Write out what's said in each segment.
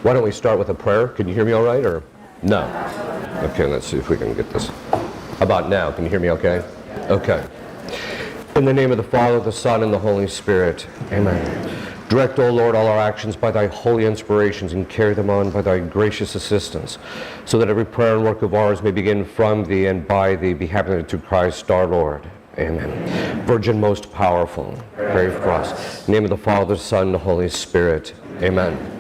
Why don't we start with a prayer? Can you hear me all right, or no? Okay, let's see if we can get this. How about now? Can you hear me okay? Okay. In the name of the Father, the Son, and the Holy Spirit. Amen. Direct, O Lord, all our actions by thy holy inspirations, and carry them on by thy gracious assistance, so that every prayer and work of ours may begin from thee and by thee, be happening through Christ our Lord. Amen. Virgin most powerful, pray for us. In the name of the Father, Son, and the Holy Spirit. Amen.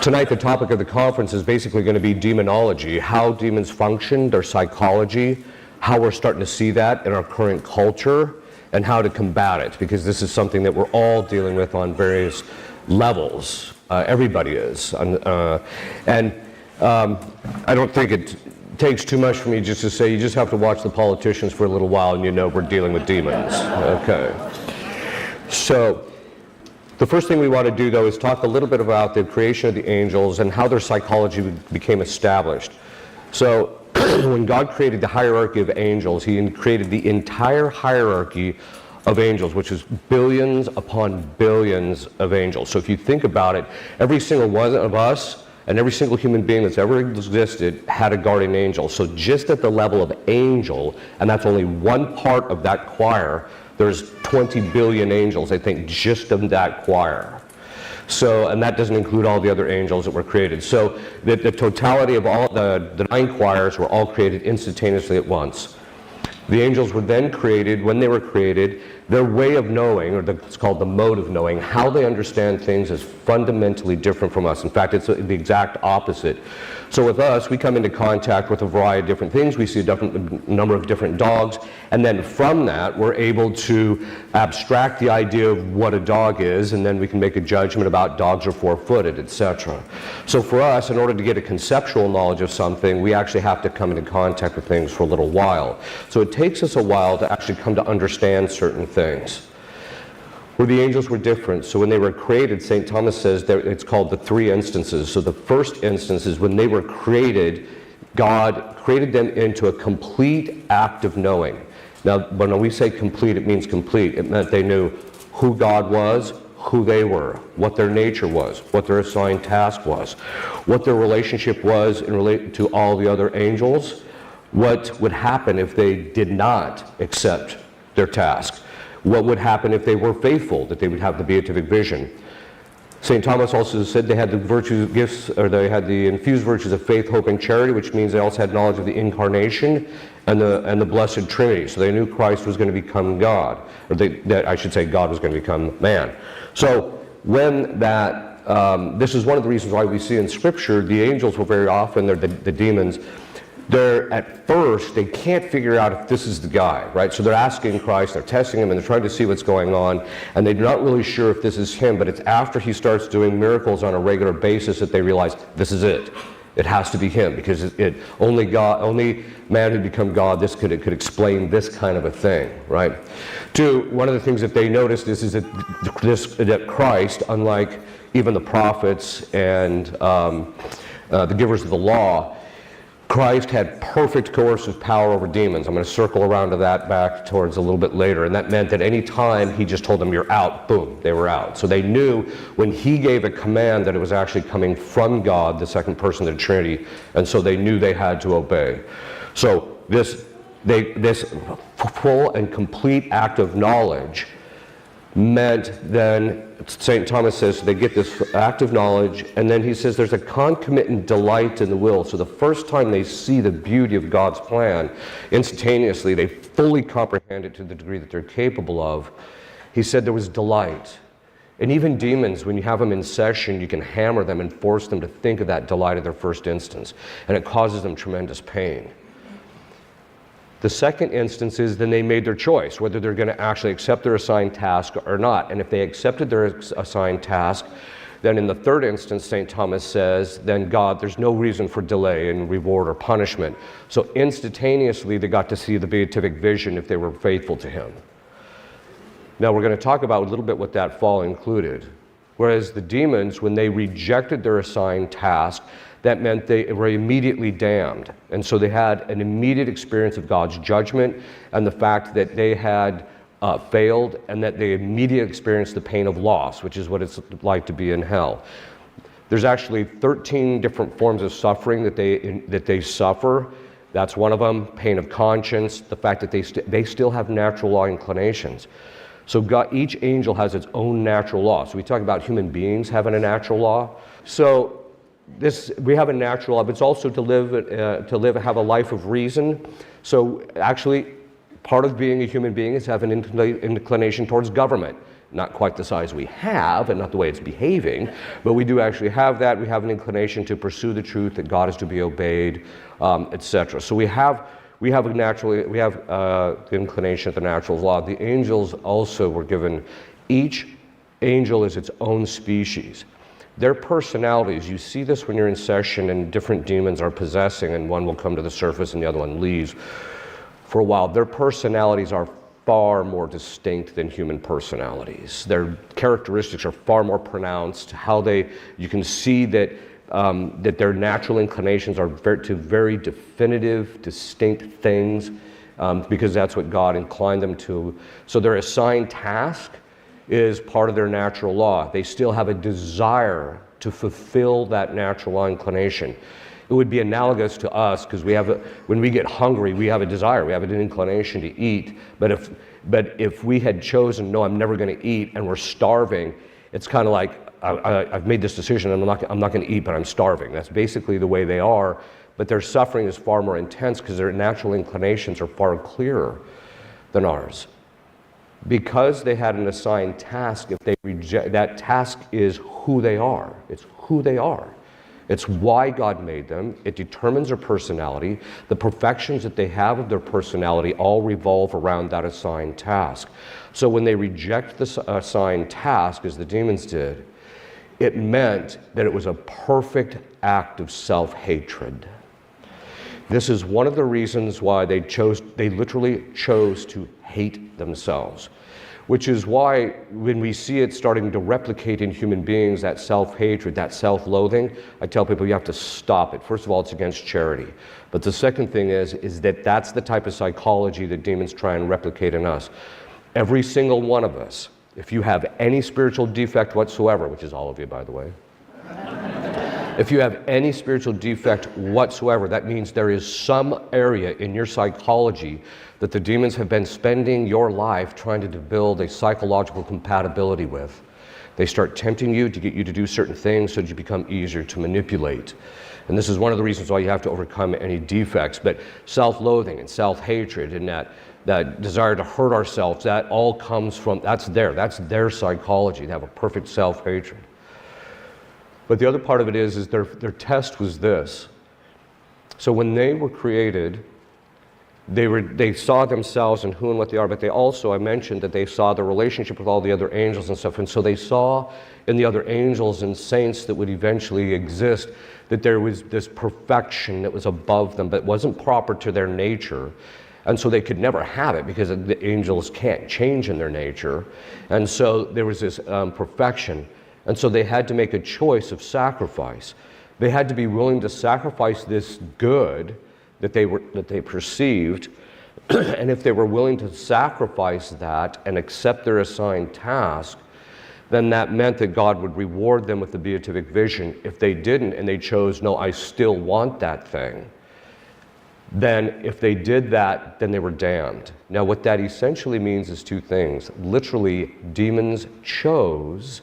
Tonight, the topic of the conference is basically going to be demonology, how demons function, their psychology, how we're starting to see that in our current culture, and how to combat it, because this is something that we're all dealing with on various levels. Everybody is. I don't think it takes too much for me just to say you just have to watch the politicians for a little while and you know we're dealing with demons. Okay. So, the first thing we want to do, though, is talk a little bit about the creation of the angels and how their psychology became established. So, when God created the hierarchy of angels, he created the entire hierarchy of angels, which is billions upon billions of angels. So if you think about it, every single one of us and every single human being that's ever existed had a guardian angel. So just at the level of angel, and that's only one part of that choir, there's 20 billion angels, I think, just in that choir. So, and that doesn't include all the other angels that were created. So the totality of all the 9 choirs were all created instantaneously at once. The angels were then created. When they were created, their way of knowing, or it's called the mode of knowing, how they understand things is fundamentally different from us. In fact, it's the exact opposite. So with us, we come into contact with a variety of different things. We see a number of different dogs, and then from that, we're able to abstract the idea of what a dog is, and then we can make a judgment about dogs are 4-footed, etc. So for us, in order to get a conceptual knowledge of something, we actually have to come into contact with things for a little while. So it takes us a while to actually come to understand certain things. Where the angels were different. So when they were created, St. Thomas says that it's called the 3 instances. So the first instance is when they were created, God created them into a complete act of knowing. Now, when we say complete, it means complete. It meant they knew who God was, who they were, what their nature was, what their assigned task was, what their relationship was in relation to all the other angels, what would happen if they did not accept their task. What would happen if they were faithful, that they would have the beatific vision. St. Thomas also said they had the virtues gifts, or they had the infused virtues of faith, hope, and charity, which means they also had knowledge of the incarnation and the blessed Trinity. So they knew Christ was going to become God, or I should say God was going to become man. So when that, this is one of the reasons why we see in Scripture the angels will very often, they're the demons, they're at first, they can't figure out if this is the guy, right? So they're asking Christ, they're testing him, and they're trying to see what's going on, and they're not really sure if this is him, but it's after he starts doing miracles on a regular basis that they realize this is it. It has to be him, because only man who become God, this could explain this kind of a thing, right? 2, one of the things that they noticed is that Christ, unlike even the prophets and the givers of the law, Christ had perfect coercive power over demons. I'm going to circle around to that back towards a little bit later. And that meant that any time he just told them, you're out, boom, they were out. So they knew when he gave a command that it was actually coming from God, the second person of the Trinity, and so they knew they had to obey. So this full and complete act of knowledge meant then, St. Thomas says, they get this act of knowledge, and then he says there's a concomitant delight in the will. So the first time they see the beauty of God's plan, instantaneously they fully comprehend it to the degree that they're capable of. He said there was delight. And even demons, when you have them in session, you can hammer them and force them to think of that delight of their first instance, and it causes them tremendous pain. The second instance is then they made their choice, whether they're going to actually accept their assigned task or not. And if they accepted their assigned task, then in the third instance, St. Thomas says, then God, there's no reason for delay in reward or punishment. So instantaneously, they got to see the beatific vision if they were faithful to him. Now, we're going to talk about a little bit what that fall included. Whereas the demons, when they rejected their assigned task, that meant they were immediately damned. And so they had an immediate experience of God's judgment and the fact that they had failed, and that they immediately experienced the pain of loss, which is what it's like to be in hell. There's actually 13 different forms of suffering that they suffer. That's one of them. Pain of conscience, the fact that they still have natural law inclinations. So God, each angel has its own natural law. So we talk about human beings having a natural law. So we have a natural law, but it's also to have a life of reason. So actually, part of being a human being is having an inclination towards government. Not quite the size we have, and not the way it's behaving, but we do actually have that. We have an inclination to pursue the truth, that God is to be obeyed, etc. So we have the inclination of the natural law. The angels also were given, each angel is its own species. Their personalities, you see this when you're in session and different demons are possessing, and one will come to the surface and the other one leaves for a while. Their personalities are far more distinct than human personalities. Their characteristics are far more pronounced. You can see that their natural inclinations are to very definitive, distinct things, because that's what God inclined them to. So their assigned task is part of their natural law. They still have a desire to fulfill that natural law inclination. It would be analogous to us, because when we get hungry, we have a desire, we have an inclination to eat. But if we had chosen, no, I'm never going to eat, and we're starving, it's kind of like, I've made this decision, and I'm not going to eat, but I'm starving. That's basically the way they are. But their suffering is far more intense because their natural inclinations are far clearer than ours. Because they had an assigned task, if they reject, that task is who they are. It's who they are. It's why God made them. It determines their personality. The perfections that they have of their personality all revolve around that assigned task. So when they reject the assigned task, as the demons did, it meant that it was a perfect act of self-hatred. This is one of the reasons why they literally chose to hate themselves. Which is why when we see it starting to replicate in human beings, that self-hatred, that self-loathing, I tell people you have to stop it. First of all, it's against charity. But the second thing is that that's the type of psychology that demons try and replicate in us. Every single one of us, if you have any spiritual defect whatsoever, which is all of you, by the way, if you have any spiritual defect whatsoever, that means there is some area in your psychology that the demons have been spending your life trying to build a psychological compatibility with. They start tempting you to get you to do certain things so that you become easier to manipulate. And this is one of the reasons why you have to overcome any defects. But self-loathing and self-hatred and that desire to hurt ourselves, that all comes from, that's their psychology. They have a perfect self-hatred. But the other part of it is their test was this. So when they were created, they saw themselves and who and what they are, but they also, I mentioned that they saw the relationship with all the other angels and stuff, and so they saw in the other angels and saints that would eventually exist that there was this perfection that was above them, but wasn't proper to their nature, and so they could never have it because the angels can't change in their nature, and so there was this perfection. And so they had to make a choice of sacrifice. They had to be willing to sacrifice this good that they perceived, and if they were willing to sacrifice that and accept their assigned task, then that meant that God would reward them with the beatific vision. If they didn't and they chose, no, I still want that thing, then if they did that, then they were damned. Now what that essentially means is two things. Literally, demons chose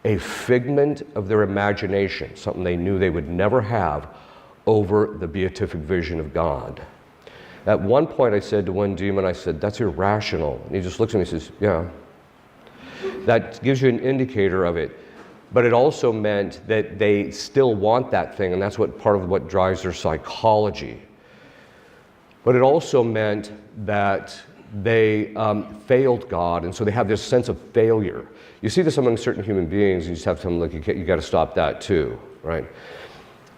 a figment of their imagination, something they knew they would never have, over the beatific vision of God. At one point I said to one demon, I said, that's irrational. And he just looks at me and says, yeah. That gives you an indicator of it. But it also meant that they still want that thing, and that's part of what drives their psychology. But it also meant that they failed God, and so they have this sense of failure. You see this among certain human beings, you just have to tell them, look, you got to stop that too, right?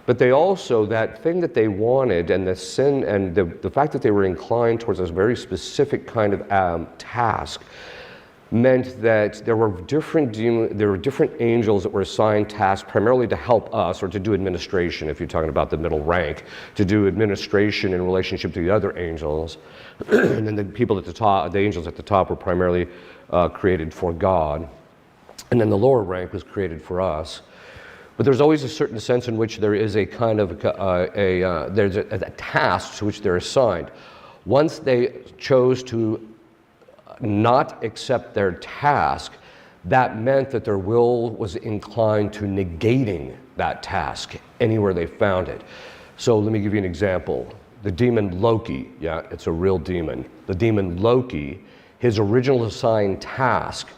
But they also, that thing that they wanted, and the sin, and the fact that they were inclined towards this very specific kind of task, meant that there were different angels that were assigned tasks primarily to help us, or to do administration, if you're talking about the middle rank, to do administration in relationship to the other angels. And then the people at the top, the angels at the top, were primarily created for God. And then the lower rank was created for us. But there's always a certain sense in which there is a kind of there's a task to which they're assigned. Once they chose to not accept their task, that meant that their will was inclined to negating that task anywhere they found it. So let me give you an example. The demon Loki, yeah, it's a real demon. The demon Loki, his original assigned task,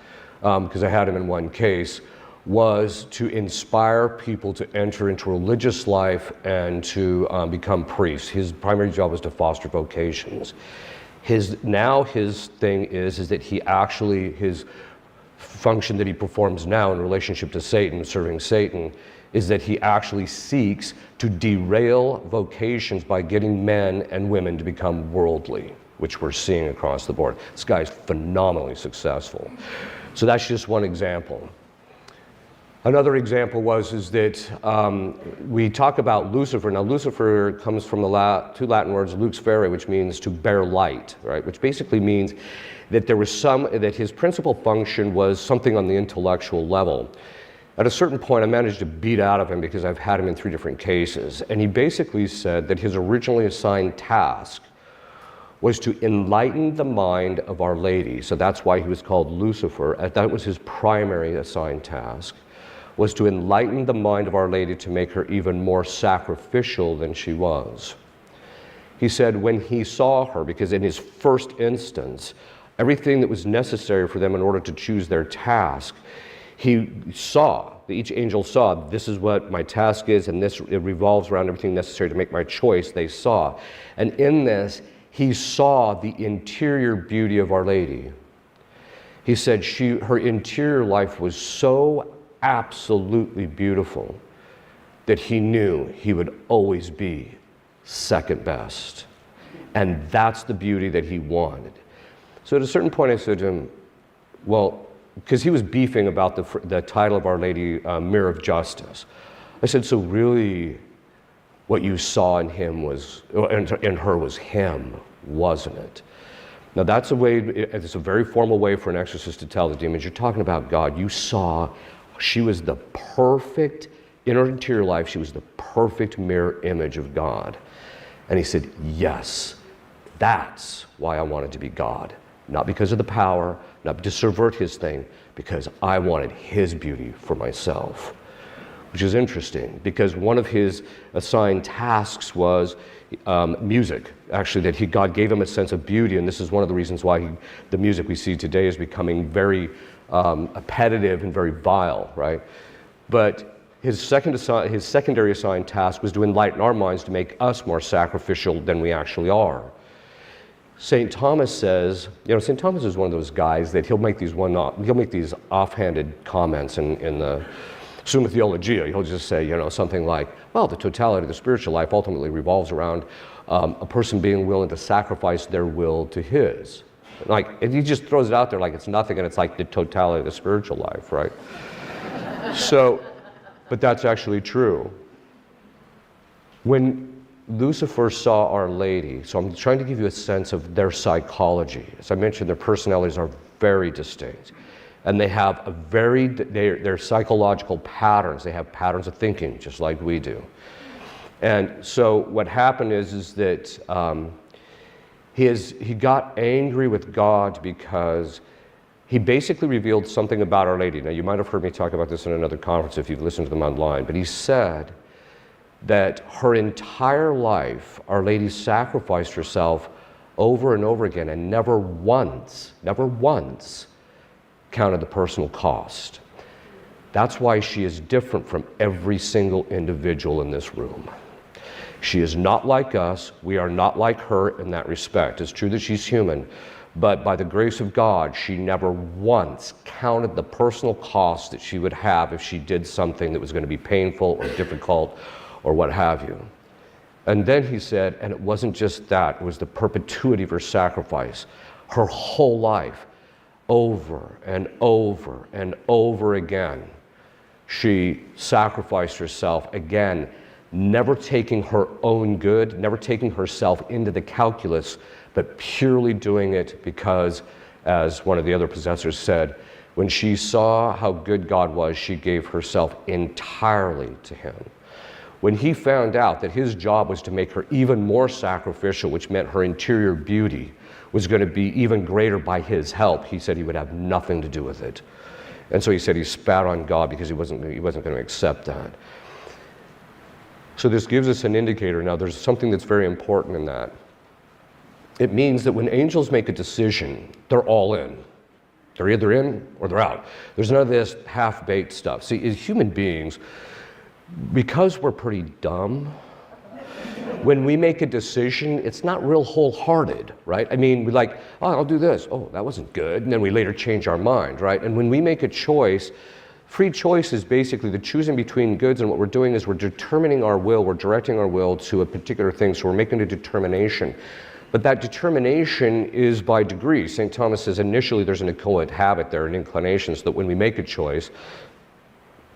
because I had him in one case, was to inspire people to enter into religious life and to become priests. His primary job was to foster vocations. His thing is that he actually, his function that he performs now in relationship to Satan, serving Satan, is that he actually seeks to derail vocations by getting men and women to become worldly, which we're seeing across the board. This guy's phenomenally successful. So that's just one example. Another example is that we talk about Lucifer. Now, Lucifer comes from the two Latin words, lux ferre, which means to bear light, right? Which basically means that that his principal function was something on the intellectual level. At a certain point, I managed to beat out of him because I've had him in 3 different cases. And he basically said that his originally assigned task was to enlighten the mind of Our Lady. So that's why he was called Lucifer. That was his primary assigned task, was to enlighten the mind of Our Lady to make her even more sacrificial than she was. He said when he saw her, because in his first instance, everything that was necessary for them in order to choose their task, each angel saw, this is what my task is, and it revolves around everything necessary to make my choice, they saw. And in this, he saw the interior beauty of Our Lady. He said her interior life was so absolutely beautiful that he knew he would always be second best. And that's the beauty that he wanted. So at a certain point I said to him, well, because he was beefing about the title of Our Lady, Mirror of Justice. I said, so really what you saw in him in her was him, wasn't it? Now that's it's a very formal way for an exorcist to tell the demons, you're talking about God. You saw she was the perfect, in her interior life, she was the perfect mirror image of God. And he said, yes, that's why I wanted to be God. Not because of the power, not to subvert his thing, because I wanted his beauty for myself. Which is interesting, because one of his assigned tasks was music. Actually, God gave him a sense of beauty, and this is one of the reasons why the music we see today is becoming very appetitive and very vile, right? But his secondary assigned task was to enlighten our minds to make us more sacrificial than we actually are. St. Thomas says, St. Thomas is one of those guys that he'll make these offhanded comments in the Summa Theologia. He'll just say, something like, well, the totality of the spiritual life ultimately revolves around a person being willing to sacrifice their will to his. And he just throws it out there like it's nothing, and it's like the totality of the spiritual life, right? But that's actually true. When Lucifer saw Our Lady, so I'm trying to give you a sense of their psychology. As I mentioned, their personalities are very distinct. And they have their psychological patterns. They have patterns of thinking, just like we do. And so what happened is that he got angry with God because he basically revealed something about Our Lady. Now, you might have heard me talk about this in another conference if you've listened to them online, but he said that her entire life, Our Lady sacrificed herself over and over again and never once counted the personal cost. That's why she is different from every single individual in this room. She is not like us. We are not like her in that respect. It's true that she's human, but by the grace of God, she never once counted the personal cost that she would have if she did something that was going to be painful or difficult or what have you. And then he said, and it wasn't just that, it was the perpetuity of her sacrifice. Her whole life, over and over and over again, she sacrificed herself again, never taking her own good, never taking herself into the calculus, but purely doing it because, as one of the other possessors said, When she saw how good God was, she gave herself entirely to him. When he found out that his job was to make her even more sacrificial, which meant her interior beauty was going to be even greater by his help, he said he would have nothing to do with it. And so he said he spat on God because he wasn't going to accept that. So this gives us an indicator. Now there's something that's very important in that. It means that when angels make a decision, they're all in. They're either in or they're out. There's none of this half-baked stuff. See, as human beings, because we're pretty dumb, when we make a decision, it's not real wholehearted, right? I mean, we like, oh, I'll do this. Oh, that wasn't good. And then we later change our mind, right? And when we make a choice, free choice is basically the choosing between goods, and what we're doing is we're determining our will, we're directing our will to a particular thing, so we're making a determination. But that determination is by degree. St. Thomas says initially there's an inchoate habit there, an inclination, so that when we make a choice,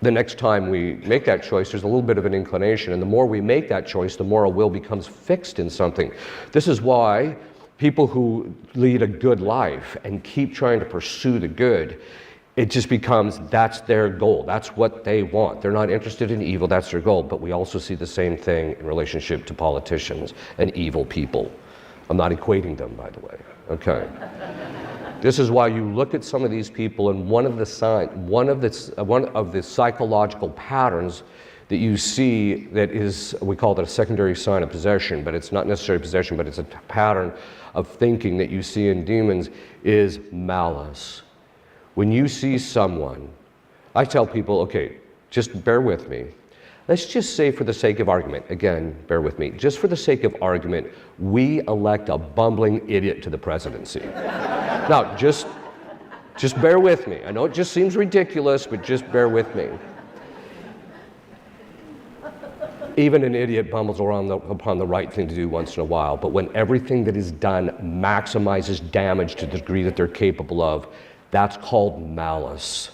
the next time we make that choice, there's a little bit of an inclination. And the more we make that choice, the more our will becomes fixed in something. This is why people who lead a good life and keep trying to pursue the good, it just becomes, that's their goal. That's what they want. They're not interested in evil, that's their goal. But we also see the same thing in relationship to politicians and evil people. I'm not equating them, by the way, okay? This is why you look at some of these people, and one of the psychological patterns that you see that is, we call it a secondary sign of possession, but it's not necessarily possession, but it's a pattern of thinking that you see in demons, is malice. When you see someone, I tell people, okay, just bear with me. Let's just say, for the sake of argument, again, bear with me, just for the sake of argument, we elect a bumbling idiot to the presidency. Now, just bear with me. I know it just seems ridiculous, but just bear with me. Even an idiot bumbles around upon the right thing to do once in a while, but when everything that is done maximizes damage to the degree that they're capable of, that's called malice.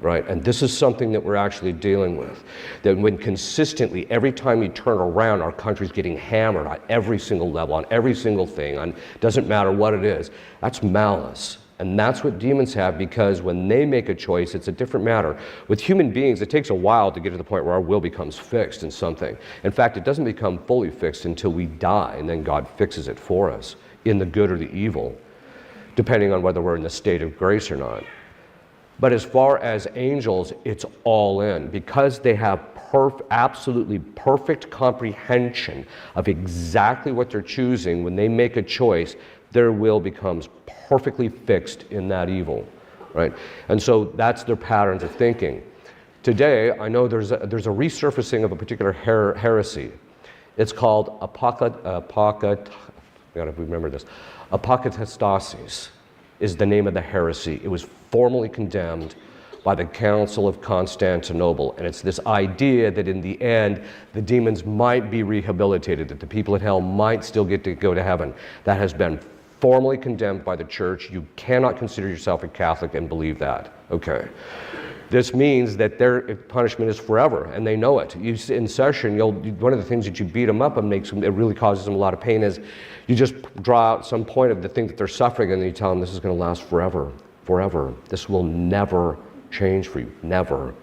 Right? And this is something that we're actually dealing with. That when consistently, every time you turn around, our country's getting hammered on every single level, on every single thing, doesn't matter what it is, that's malice. And that's what demons have, because when they make a choice, it's a different matter. With human beings, it takes a while to get to the point where our will becomes fixed in something. In fact, it doesn't become fully fixed until we die, and then God fixes it for us, in the good or the evil, depending on whether we're in the state of grace or not. But as far as angels, it's all in, because they have absolutely perfect comprehension of exactly what they're choosing. When they make a choice, their will becomes perfectly fixed in that evil, right? And so that's their patterns of thinking. Today, I know there's a resurfacing of a particular heresy. It's called apokatastasis is the name of the heresy. It was formally condemned by the Council of Constantinople, and it's this idea that in the end the demons might be rehabilitated, that the people at hell might still get to go to heaven. That has been formally condemned by the church. You cannot consider yourself a Catholic and believe that. Okay. This means that their punishment is forever, and they know it. In session, one of the things that you beat them up and it really causes them a lot of pain is you just draw out some point of the thing that they're suffering, and then you tell them this is going to last forever. This will never change for you, never.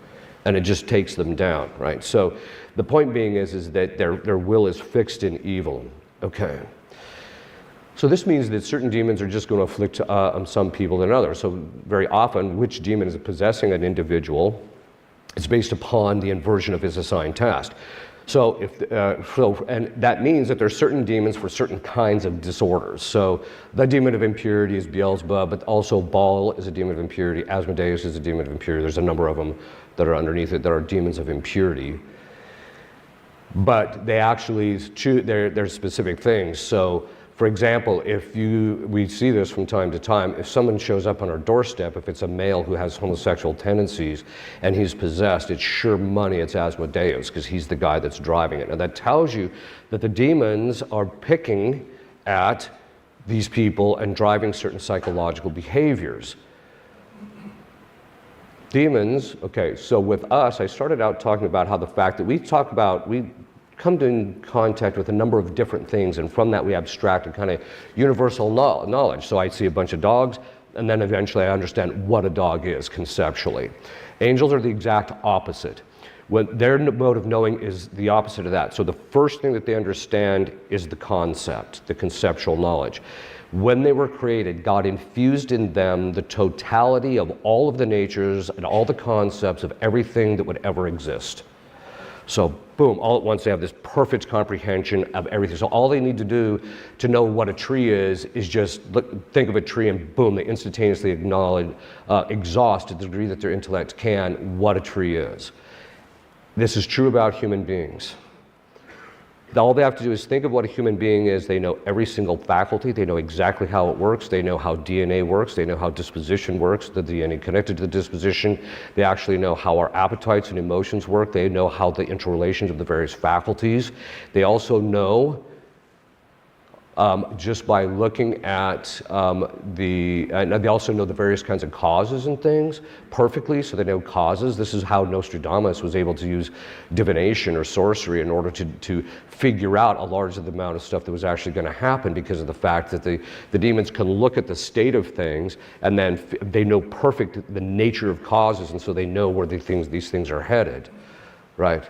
And it just takes them down, right? So the point being is that their will is fixed in evil. Okay. So this means that certain demons are just going to afflict some people than others. So very often, which demon is possessing an individual is based upon the inversion of his assigned task. So and that means that there are certain demons for certain kinds of disorders. So the demon of impurity is Beelzebub, but also Baal is a demon of impurity. Asmodeus is a demon of impurity. There's a number of them that are underneath it that are demons of impurity. But they actually choose their specific things. So, for example, we see this from time to time, if someone shows up on our doorstep, if it's a male who has homosexual tendencies and he's possessed, it's sure money it's Asmodeus, because he's the guy that's driving it. And that tells you that the demons are picking at these people and driving certain psychological behaviors. Demons, okay, so with us, I started out talking about how the fact that we come in contact with a number of different things, and from that we abstract a kind of universal knowledge. So I see a bunch of dogs, And then eventually I understand what a dog is conceptually. Angels are the exact opposite. When their mode of knowing is the opposite of that. So the first thing that they understand is the concept, the conceptual knowledge. When they were created, God infused in them the totality of all of the natures and all the concepts of everything that would ever exist. So boom, all at once they have this perfect comprehension of everything. So all they need to do to know what a tree is just think of a tree and boom, they instantaneously exhaust to the degree that their intellect can what a tree is. This is true about human beings. All they have to do is think of what a human being is. They know every single faculty. They know exactly how it works. They know how DNA works. They know how disposition works, the DNA connected to the disposition. They actually know how our appetites and emotions work. They know how the interrelations of the various faculties. They also know, just by looking at and they also know the various kinds of causes and things perfectly, so they know causes. This is how Nostradamus was able to use divination or sorcery in order to figure out a large amount of stuff that was actually going to happen, because of the fact that the demons can look at the state of things and then they know the nature of causes, and so they know where these things are headed, right?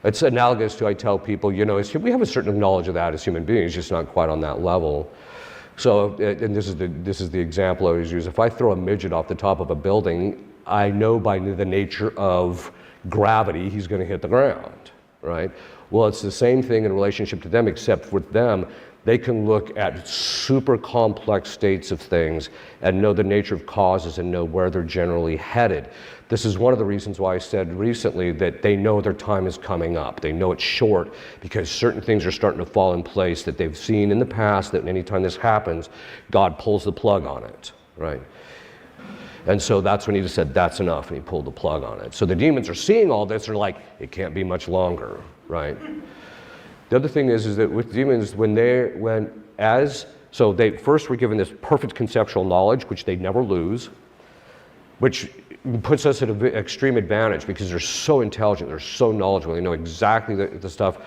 It's analogous to, I tell people, we have a certain knowledge of that as human beings, just not quite on that level. So, and this is the example I always use. If I throw a midget off the top of a building, I know by the nature of gravity he's going to hit the ground, right? Well, it's the same thing in relationship to them, except with them, they can look at super complex states of things and know the nature of causes and know where they're generally headed. This is one of the reasons why I said recently that they know their time is coming up. They know it's short because certain things are starting to fall in place that they've seen in the past, that anytime this happens, God pulls the plug on it, right? And so that's when he just said, that's enough, and he pulled the plug on it. So the demons are seeing all this, they're like, it can't be much longer, right? The other thing is that with demons, so they first were given this perfect conceptual knowledge, which they never lose, which puts us at an extreme advantage because they're so intelligent, they're so knowledgeable, they know exactly the stuff,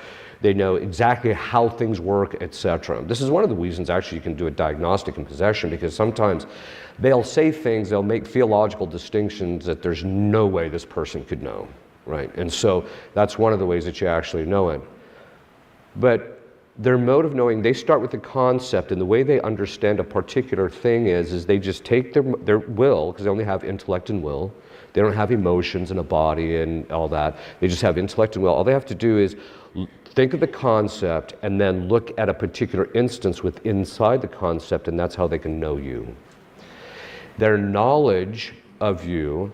they know exactly how things work, etc. This is one of the reasons actually you can do a diagnostic in possession, because sometimes they'll say things, they'll make theological distinctions that there's no way this person could know, right? And so that's one of the ways that you actually know it. But their mode of knowing, they start with the concept, and the way they understand a particular thing is they just take their will, because they only have intellect and will. They don't have emotions and a body and all that. They just have intellect and will. All they have to do is think of the concept and then look at a particular instance inside the concept, and that's how they can know you. Their knowledge of you,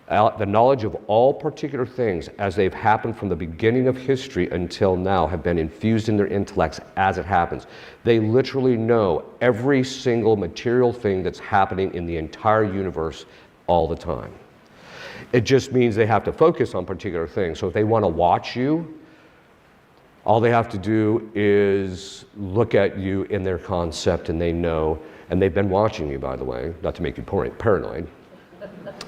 the knowledge of all particular things as they've happened from the beginning of history until now, have been infused in their intellects as it happens. They literally know every single material thing that's happening in the entire universe all the time. It just means they have to focus on particular things. So if they want to watch you, all they have to do is look at you in their concept, and they know, and they've been watching you, by the way, not to make you paranoid.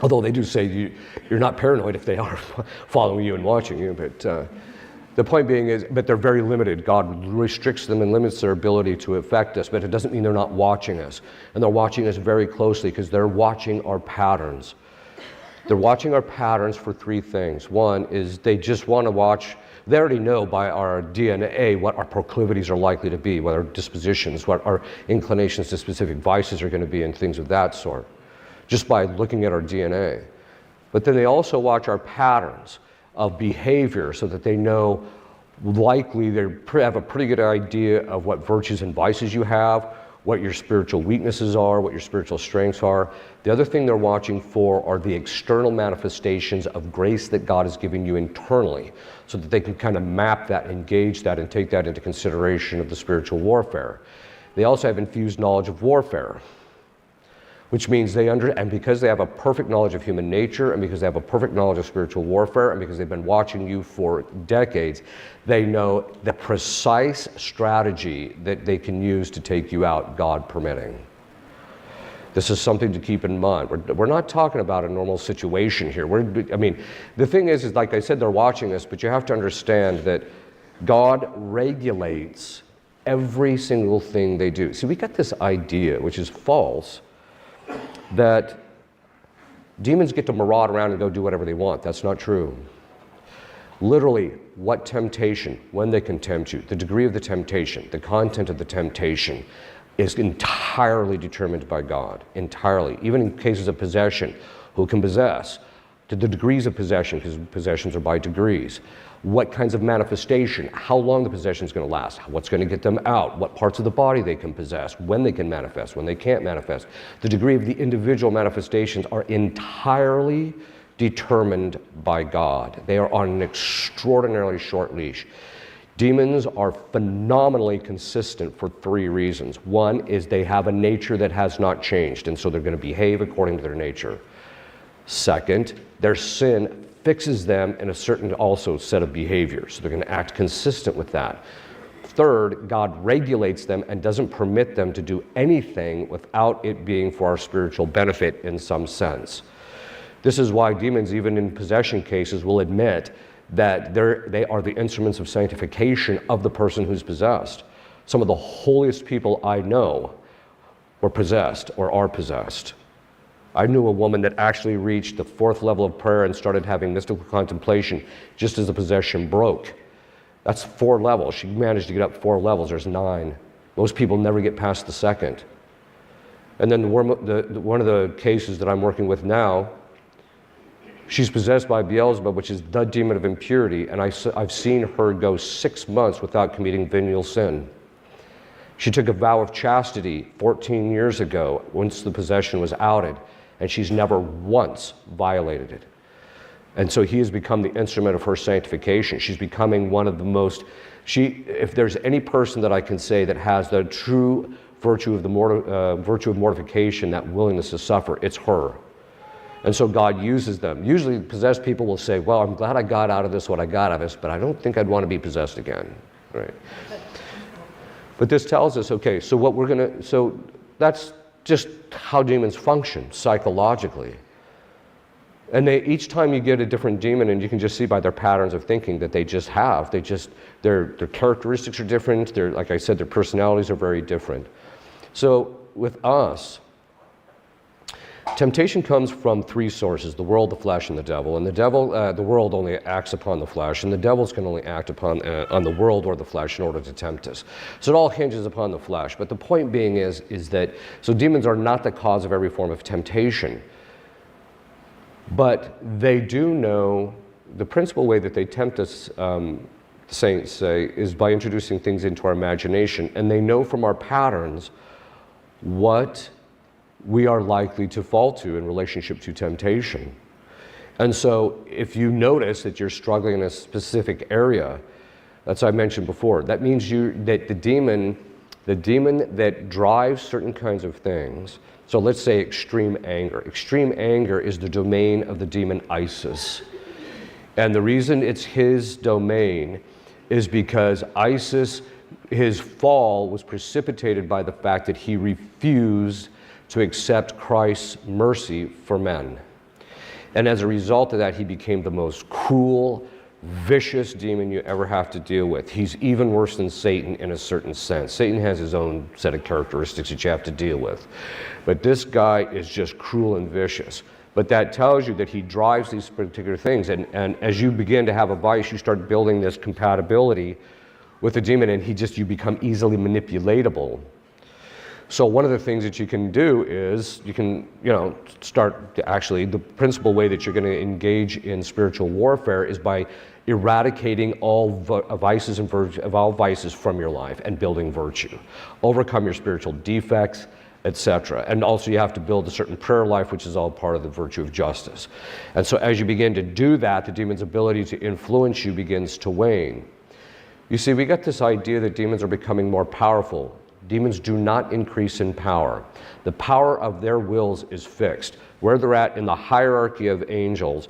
Although they do say you're not paranoid if they are following you and watching you, but the point being is, but they're very limited. God restricts them and limits their ability to affect us, but it doesn't mean they're not watching us. And they're watching us very closely because they're watching our patterns. They're watching our patterns for three things. One is they just want to watch, they already know by our DNA what our proclivities are likely to be, what our dispositions, what our inclinations to specific vices are going to be, and things of that sort, just by looking at our DNA. But then they also watch our patterns of behavior so that they know likely they have a pretty good idea of what virtues and vices you have, what your spiritual weaknesses are, what your spiritual strengths are. The other thing they're watching for are the external manifestations of grace that God is giving you internally, so that they can kind of map that, engage that, and take that into consideration of the spiritual warfare. They also have infused knowledge of warfare, which means and because they have a perfect knowledge of human nature, and because they have a perfect knowledge of spiritual warfare, and because they've been watching you for decades, they know the precise strategy that they can use to take you out, God permitting. This is something to keep in mind. We're not talking about a normal situation here. The thing is like I said, they're watching us, but you have to understand that God regulates every single thing they do. See, we got this idea, which is false, that demons get to maraud around and go do whatever they want. That's not true. Literally, what temptation, when they can tempt you, the degree of the temptation, the content of the temptation is entirely determined by God, entirely. Even in cases of possession, who can possess, to the degrees of possession, because possessions are by degrees. What kinds of manifestation, how long the possession is going to last, what's going to get them out, what parts of the body they can possess, when they can manifest, when they can't manifest. The degree of the individual manifestations are entirely determined by God. They are on an extraordinarily short leash. Demons are phenomenally consistent for three reasons. One is they have a nature that has not changed, and so they're going to behave according to their nature. Second, their sin fixes them in a certain also set of behaviors. So they're going to act consistent with that. Third, God regulates them and doesn't permit them to do anything without it being for our spiritual benefit in some sense. This is why demons, even in possession cases, will admit that they are the instruments of sanctification of the person who's possessed. Some of the holiest people I know were possessed or are possessed. I knew a woman that actually reached the 4th level of prayer and started having mystical contemplation just as the possession broke. That's 4 levels. She managed to get up 4 levels. There's 9. Most people never get past the 2nd. And then one of the cases that I'm working with now, she's possessed by Beelzebub, which is the demon of impurity, and I've seen her go 6 months without committing venial sin. She took a vow of chastity 14 years ago once the possession was outed, and she's never once violated it. And so he has become the instrument of her sanctification. She's becoming one of the most, if there's any person that I can say that has the true virtue of virtue of mortification, that willingness to suffer, it's her. And so God uses them. Usually possessed people will say, well, I'm glad I got out of this what I got out of this, but I don't think I'd want to be possessed again, right? But this tells us, okay, so that's just how demons function psychologically. And each time you get a different demon, and you can just see by their patterns of thinking that their characteristics are different. Like I said, their personalities are very different. So with us, temptation comes from 3 sources: the world, the flesh, and the devil. And the world only acts upon the flesh, and the devils can only act upon on the world or the flesh in order to tempt us. So it all hinges upon the flesh. But the point being is that, so demons are not the cause of every form of temptation. But they do know the principal way that they tempt us, the saints say, is by introducing things into our imagination. And they know from our patterns what we are likely to fall to in relationship to temptation. And so if you notice that you're struggling in a specific area, as I mentioned before, that means that the demon that drives certain kinds of things, so let's say extreme anger. Extreme anger is the domain of the demon Isis. And the reason it's his domain is because Isis, his fall was precipitated by the fact that he refused to accept Christ's mercy for men. And as a result of that, he became the most cruel, vicious demon you ever have to deal with. He's even worse than Satan in a certain sense. Satan has his own set of characteristics that you have to deal with. But this guy is just cruel and vicious. But that tells you that he drives these particular things. And as you begin to have a vice, you start building this compatibility with the demon, and you become easily manipulatable. So one of the things that you can do is you can, start to actually, the principal way that you're going to engage in spiritual warfare is by eradicating all vices and all vices from your life and building virtue. Overcome your spiritual defects, etc. And also you have to build a certain prayer life, which is all part of the virtue of justice. And so as you begin to do that, the demon's ability to influence you begins to wane. You see, we got this idea that demons are becoming more powerful. Demons do not increase in power. The power of their wills is fixed. Where they're at in the hierarchy of angels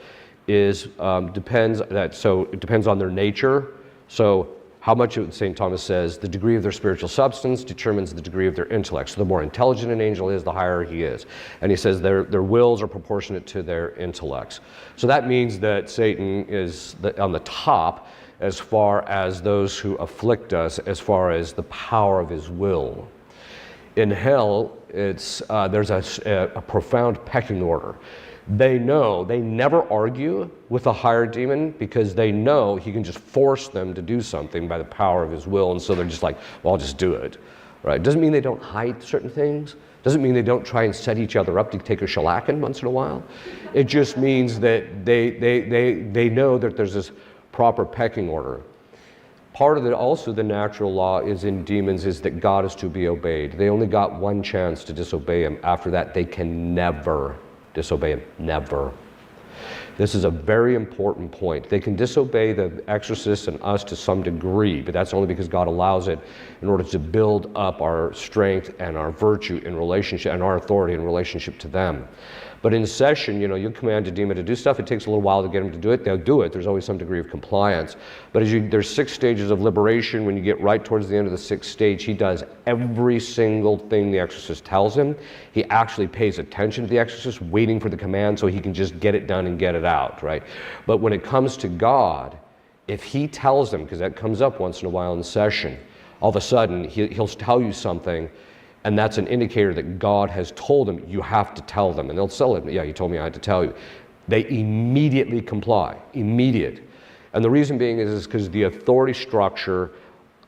depends on their nature. So how much of, St. Thomas says, the degree of their spiritual substance determines the degree of their intellect. So the more intelligent an angel is, the higher he is. And he says their wills are proportionate to their intellects. So that means that Satan is on the top as far as those who afflict us, as far as the power of his will. In hell, There's a profound pecking order. They know, they never argue with a higher demon because they know he can just force them to do something by the power of his will, and so they're just like, well, I'll just do it. Right? Doesn't mean they don't hide certain things. Doesn't mean they don't try and set each other up to take a shellacking once in a while. It just means that they know that there's this proper pecking order. Part of also the natural law is in demons is that God is to be obeyed. They only got one chance to disobey him. After that, they can never disobey him. Never. This is a very important point. They can disobey the exorcist and us to some degree, but that's only because God allows it in order to build up our strength and our virtue in relationship and our authority in relationship to them. But in session, you command a demon to do stuff. It takes a little while to get them to do it. They'll do it. There's always some degree of compliance. But there's 6 stages of liberation. When you get right towards the end of the 6th stage, he does every single thing the exorcist tells him. He actually pays attention to the exorcist, waiting for the command so he can just get it done and get it out, right? But when it comes to God, if he tells them, because that comes up once in a while in session, all of a sudden he'll tell you something, and that's an indicator that God has told them, you have to tell them. And they'll sell it, yeah, you told me I had to tell you. They immediately comply, immediate. And the reason being is because the authority structure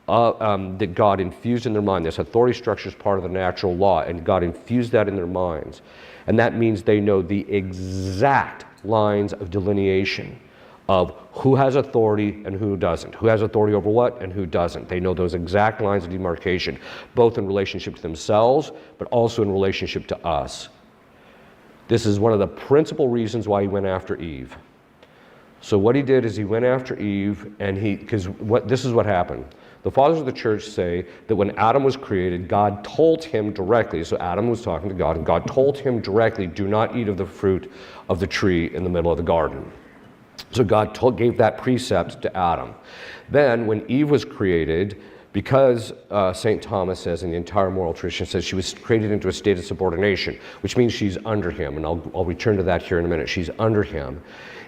that God infused in their mind, this authority structure is part of the natural law, and God infused that in their minds. And that means they know the exact lines of delineation of who has authority and who doesn't, who has authority over what and who doesn't. They know those exact lines of demarcation, both in relationship to themselves, but also in relationship to us. This is one of the principal reasons why he went after Eve. So what he did is he went after Eve, and this is what happened. The fathers of the church say that when Adam was created, God told him directly, so Adam was talking to God, and God told him directly, do not eat of the fruit of the tree in the middle of the garden. So God gave that precept to Adam. Then when Eve was created, because St. Thomas says, and the entire moral tradition says, she was created into a state of subordination, which means she's under him, and I'll return to that here in a minute. She's under him.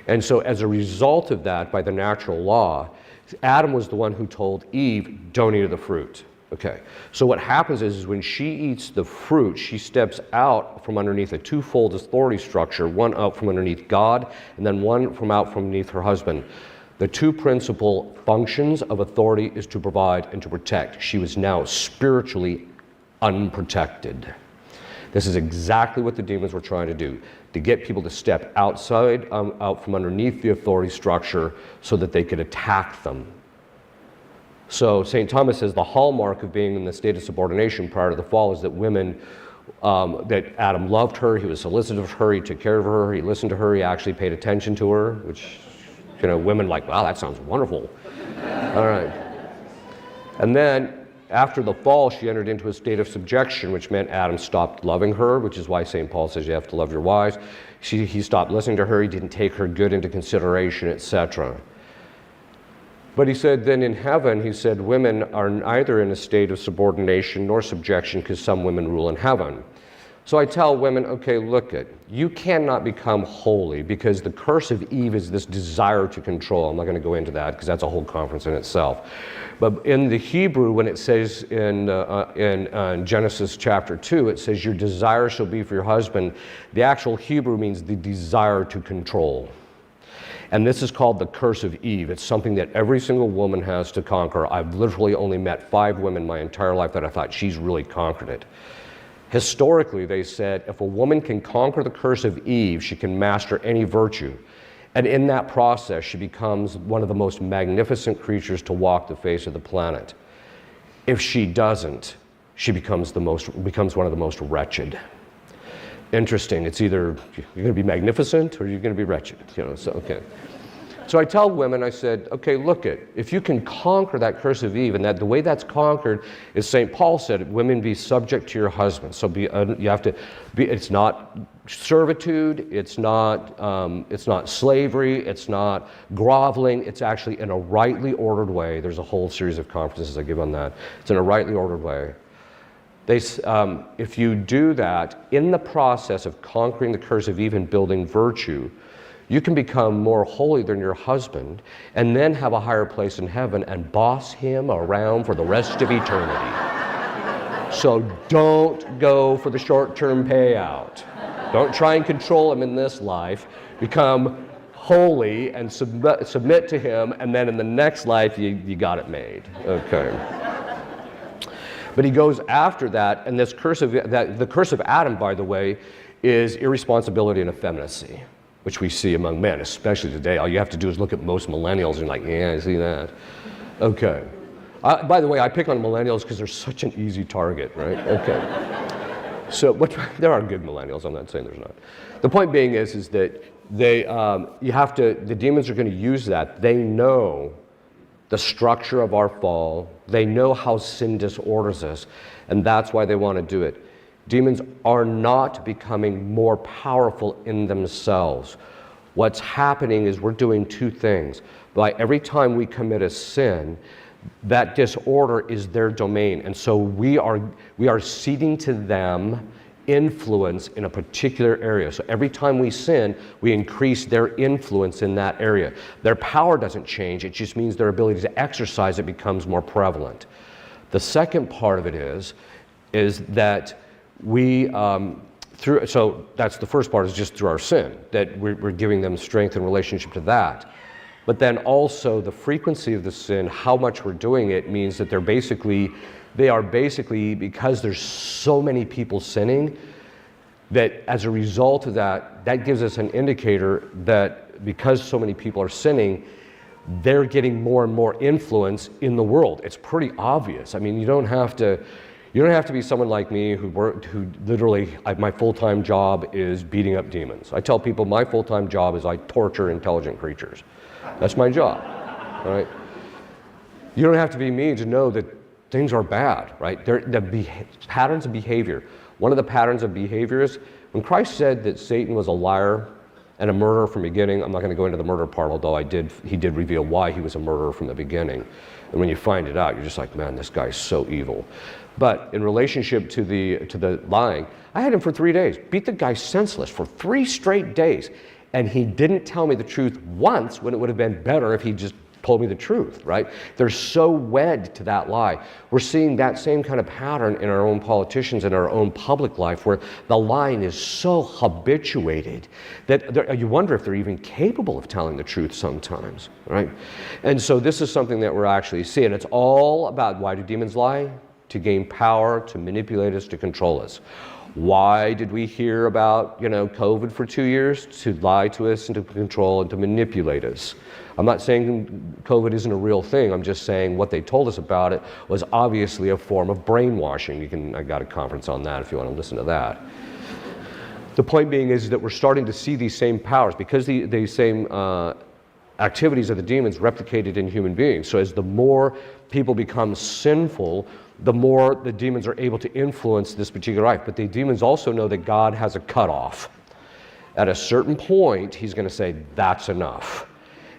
And so as a result of that, by the natural law, Adam was the one who told Eve, don't eat of the fruit. Okay, so what happens is when she eats the fruit, she steps out from underneath a twofold authority structure, one out from underneath God, and then one out from underneath her husband. The two principal functions of authority is to provide and to protect. She was now spiritually unprotected. This is exactly what the demons were trying to do, to get people to step outside, out from underneath the authority structure so that they could attack them. So St. Thomas says the hallmark of being in the state of subordination prior to the fall is that women, that Adam loved her, he was solicitous of her, he took care of her, he listened to her, he actually paid attention to her, which, women like, wow, that sounds wonderful. All right. And then after the fall, she entered into a state of subjection, which meant Adam stopped loving her, which is why St. Paul says you have to love your wives. He stopped listening to her, he didn't take her good into consideration, etc. But he said then in heaven, he said women are neither in a state of subordination nor subjection because some women rule in heaven. So I tell women, okay, look you cannot become holy because the curse of Eve is this desire to control. I'm not going to go into that because that's a whole conference in itself. But in the Hebrew, when it says in Genesis chapter 2, it says your desire shall be for your husband, the actual Hebrew means the desire to control. And this is called the curse of Eve. It's something that every single woman has to conquer. I've literally only met 5 women my entire life that I thought she's really conquered it. Historically, they said if a woman can conquer the curse of Eve, she can master any virtue. And in that process, she becomes one of the most magnificent creatures to walk the face of the planet. If she doesn't, she becomes one of the most wretched. Interesting. It's either you're going to be magnificent or you're going to be wretched. So I tell women, I said, okay, look if you can conquer that curse of Eve, and that the way that's conquered is St. Paul said, women be subject to your husband. So you have to be. It's not servitude. It's not slavery. It's not groveling. It's actually in a rightly ordered way. There's a whole series of conferences I give on that. It's in a rightly ordered way. If you do that, in the process of conquering the curse of Eve and building virtue, you can become more holy than your husband and then have a higher place in heaven and boss him around for the rest of eternity. So don't go for the short-term payout. Don't try and control him in this life. Become holy and submit to him, and then in the next life you got it made. Okay. But he goes after that, and this curse of the curse of Adam, by the way, is irresponsibility and effeminacy, which we see among men, especially today. All you have to do is look at most millennials and you're like, yeah, I see that. Okay. By the way, I pick on millennials because they're such an easy target, right? Okay. So there are good millennials. I'm not saying there's not. The point being is that the demons are going to use that. They know the structure of our fall. They know how sin disorders us, and that's why they want to do it. Demons are not becoming more powerful in themselves. What's happening is we're doing two things. By every time we commit a sin, that disorder is their domain, and so we are ceding to them influence in a particular area. So every time we sin, we increase their influence in that area. Their power doesn't change, it just means their ability to exercise it becomes more prevalent. The second part of it is that so that's the first part, is just through our sin, that we're giving them strength in relationship to that. But then also the frequency of the sin, how much we're doing it, means that they are basically, because there's so many people sinning, that as a result of that gives us an indicator that because so many people are sinning, they're getting more and more influence in the world. It's pretty obvious. I mean, you don't have to be someone like me who literally, my full-time job is beating up demons. I tell people my full-time job is I torture intelligent creatures. That's my job, right? You don't have to be me to know that things are bad, right? Patterns of behavior. One of the patterns of behavior is when Christ said that Satan was a liar and a murderer from the beginning. I'm not going to go into the murder part, although he did reveal why he was a murderer from the beginning. And when you find it out, you're just like, man, this guy's so evil. But in relationship to the lying, I had him for 3 days, beat the guy senseless for 3 straight days. And he didn't tell me the truth once, when it would have been better if he just told me the truth, right? They're so wed to that lie. We're seeing that same kind of pattern in our own politicians, in our own public life, where the lying is so habituated that you wonder if they're even capable of telling the truth sometimes, right? And so this is something that we're actually seeing. It's all about, why do demons lie? To gain power, to manipulate us, to control us. Why did we hear about, COVID for 2 years? To lie to us and to control and to manipulate us. I'm not saying COVID isn't a real thing. I'm just saying what they told us about it was obviously a form of brainwashing. I got a conference on that if you want to listen to that. The point being is that we're starting to see these same powers, because these same activities of the demons replicated in human beings. So as the more people become sinful, the more the demons are able to influence this particular life. But the demons also know that God has a cutoff. At a certain point, he's going to say, that's enough.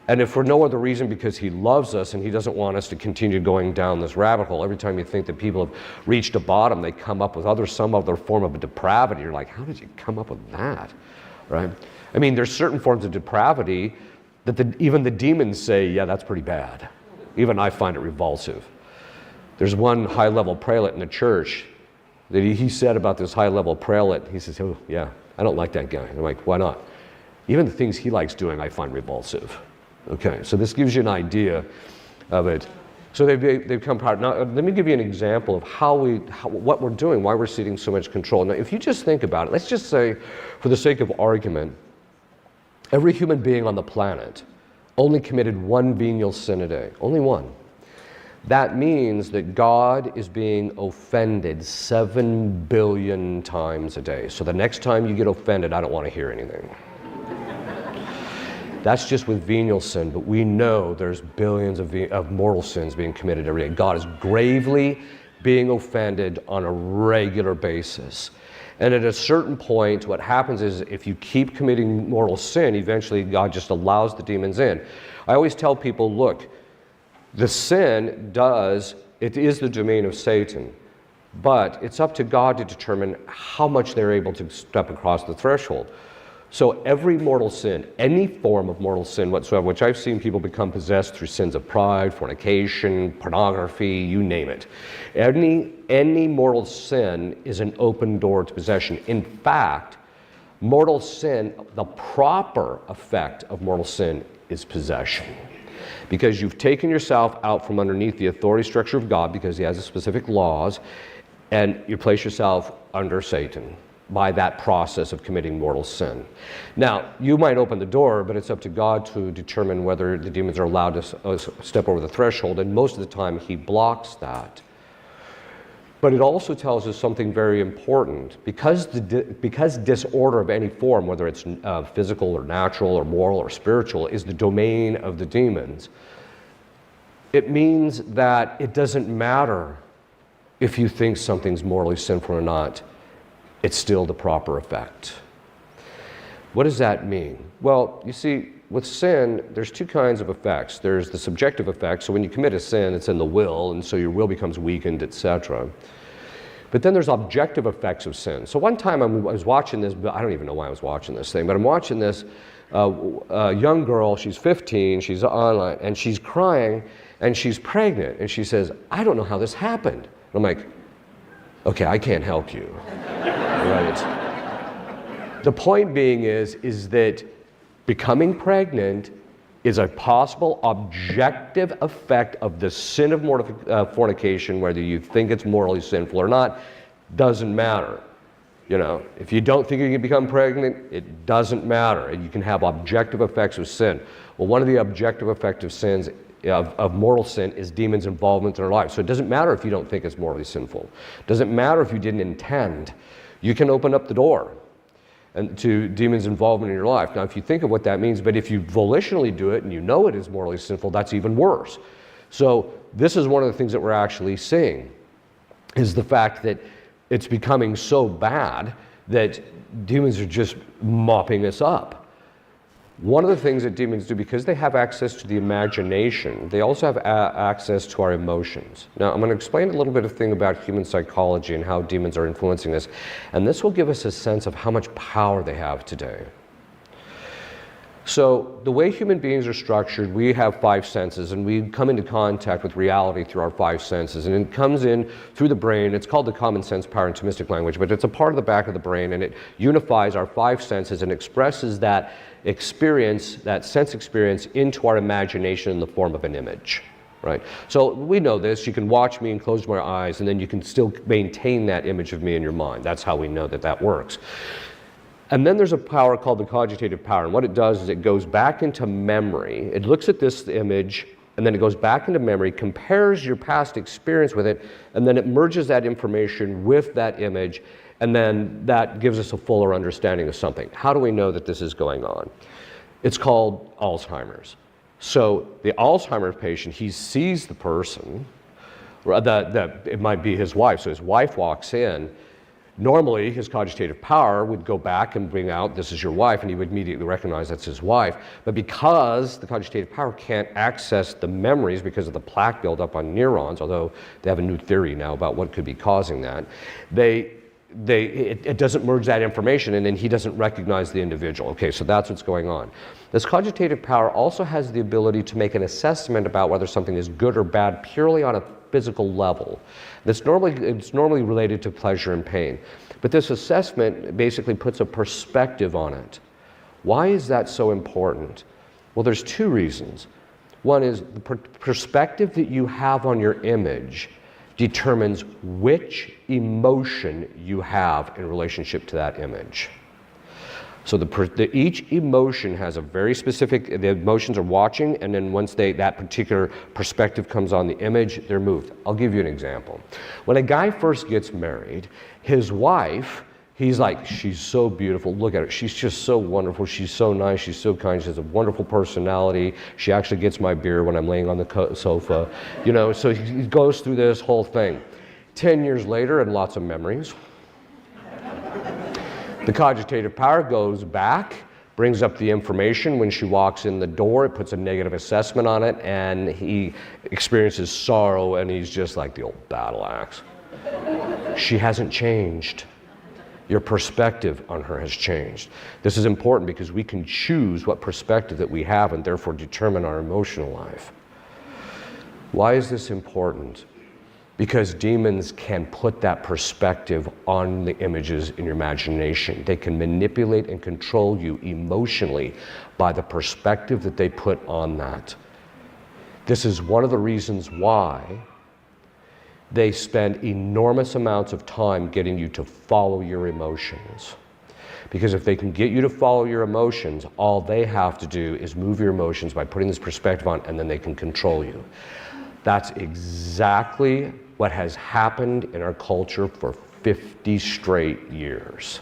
And if for no other reason, because he loves us and he doesn't want us to continue going down this rabbit hole, every time you think that people have reached a bottom, they come up with some other form of a depravity. You're like, how did you come up with that? Right? I mean, there's certain forms of depravity that even the demons say, yeah, that's pretty bad. Even I find it revulsive. There's one high-level prelate in the church that he said about this high-level prelate. He says, oh, yeah, I don't like that guy. I'm like, why not? Even the things he likes doing, I find revulsive. Okay, so this gives you an idea of it. So they've become part. Now, let me give you an example of what we're doing, why we're ceding so much control. Now, if you just think about it, let's just say, for the sake of argument, every human being on the planet only committed one venial sin a day, only one. That means that God is being offended 7 billion times a day. So the next time you get offended, I don't want to hear anything. That's just with venial sin, but we know there's billions of mortal sins being committed every day. God is gravely being offended on a regular basis. And at a certain point, what happens is if you keep committing mortal sin, eventually God just allows the demons in. I always tell people, look, the sin it is the domain of Satan, but it's up to God to determine how much they're able to step across the threshold. So every mortal sin, any form of mortal sin whatsoever, which I've seen people become possessed through sins of pride, fornication, pornography, you name it. Any mortal sin is an open door to possession. In fact, mortal sin, the proper effect of mortal sin is possession. Because you've taken yourself out from underneath the authority structure of God, because he has a specific laws, and you place yourself under Satan by that process of committing mortal sin. Now, you might open the door, but it's up to God to determine whether the demons are allowed to step over the threshold, and most of the time he blocks that. But it also tells us something very important. Because disorder of any form, whether it's physical or natural or moral or spiritual, is the domain of the demons, it means that it doesn't matter if you think something's morally sinful or not. It's still the proper effect. What does that mean? Well, you see, with sin, there's two kinds of effects. There's the subjective effect, so when you commit a sin, it's in the will, and so your will becomes weakened, etc. But then there's objective effects of sin. So one time I was watching this, I don't even know why I was watching this thing, but I'm watching this young girl, she's 15, she's online, and she's crying, and she's pregnant, and she says, I don't know how this happened. And I'm like, okay, I can't help you. Right? The point being is that becoming pregnant is a possible objective effect of the sin of fornication, whether you think it's morally sinful or not, doesn't matter. You know, if you don't think you can become pregnant, it doesn't matter. You can have objective effects of sin. Well, one of the objective effects of sins of mortal sin is demons' involvement in our life. So it doesn't matter if you don't think it's morally sinful. It doesn't matter if you didn't intend. You can open up the door and to demons' involvement in your life. Now, if you think of what that means, but if you volitionally do it and you know it is morally sinful, that's even worse. So this is one of the things that we're actually seeing, is the fact that it's becoming so bad that demons are just mopping us up. One of the things that demons do, because they have access to the imagination, they also have access to our emotions. Now, I'm going to explain a little bit of thing about human psychology and how demons are influencing us, and this will give us a sense of how much power they have today. So, the way human beings are structured, we have five senses, and we come into contact with reality through our five senses, and it comes in through the brain. It's called the common sense power in Thomistic language, but it's a part of the back of the brain, and it unifies our five senses and expresses that experience, that sense experience, into our imagination in the form of an image, right? So we know this. You can watch me and close my eyes, and then you can still maintain that image of me in your mind. That's how we know that that works. And then there's a power called the cogitative power, and what it does is it goes back into memory. It looks at this image, and then it goes back into memory, compares your past experience with it, and then it merges that information with that image, and then that gives us a fuller understanding of something. How do we know that this is going on? It's called Alzheimer's. So the Alzheimer's patient, he sees the person, it might be his wife, so his wife walks in. Normally, his cogitative power would go back and bring out, this is your wife, and he would immediately recognize that's his wife. But because the cogitative power can't access the memories because of the plaque buildup on neurons, although they have a new theory now about what could be causing that, it doesn't merge that information, and then he doesn't recognize the individual. Okay, so that's what's going on. This cogitative power also has the ability to make an assessment about whether something is good or bad purely on a physical level. It's normally related to pleasure and pain. But this assessment basically puts a perspective on it. Why is that so important? Well, there's two reasons. One is the perspective that you have on your image determines which emotion you have in relationship to that image. So each emotion has a very specific, the emotions are watching, and then once that particular perspective comes on the image, they're moved. I'll give you an example. When a guy first gets married, his wife, he's like, she's so beautiful, look at her, she's just so wonderful, she's so nice, she's so kind, she has a wonderful personality, she actually gets my beer when I'm laying on the sofa, you know, so he goes through this whole thing. 10 years later, and lots of memories, the cogitative power goes back, brings up the information. When she walks in the door, it puts a negative assessment on it, and he experiences sorrow, and he's just like the old battle axe. She hasn't changed. Your perspective on her has changed. This is important because we can choose what perspective that we have and therefore determine our emotional life. Why is this important? Because demons can put that perspective on the images in your imagination. They can manipulate and control you emotionally by the perspective that they put on that. This is one of the reasons why they spend enormous amounts of time getting you to follow your emotions. Because if they can get you to follow your emotions, all they have to do is move your emotions by putting this perspective on, and then they can control you. That's exactly what has happened in our culture for 50 straight years.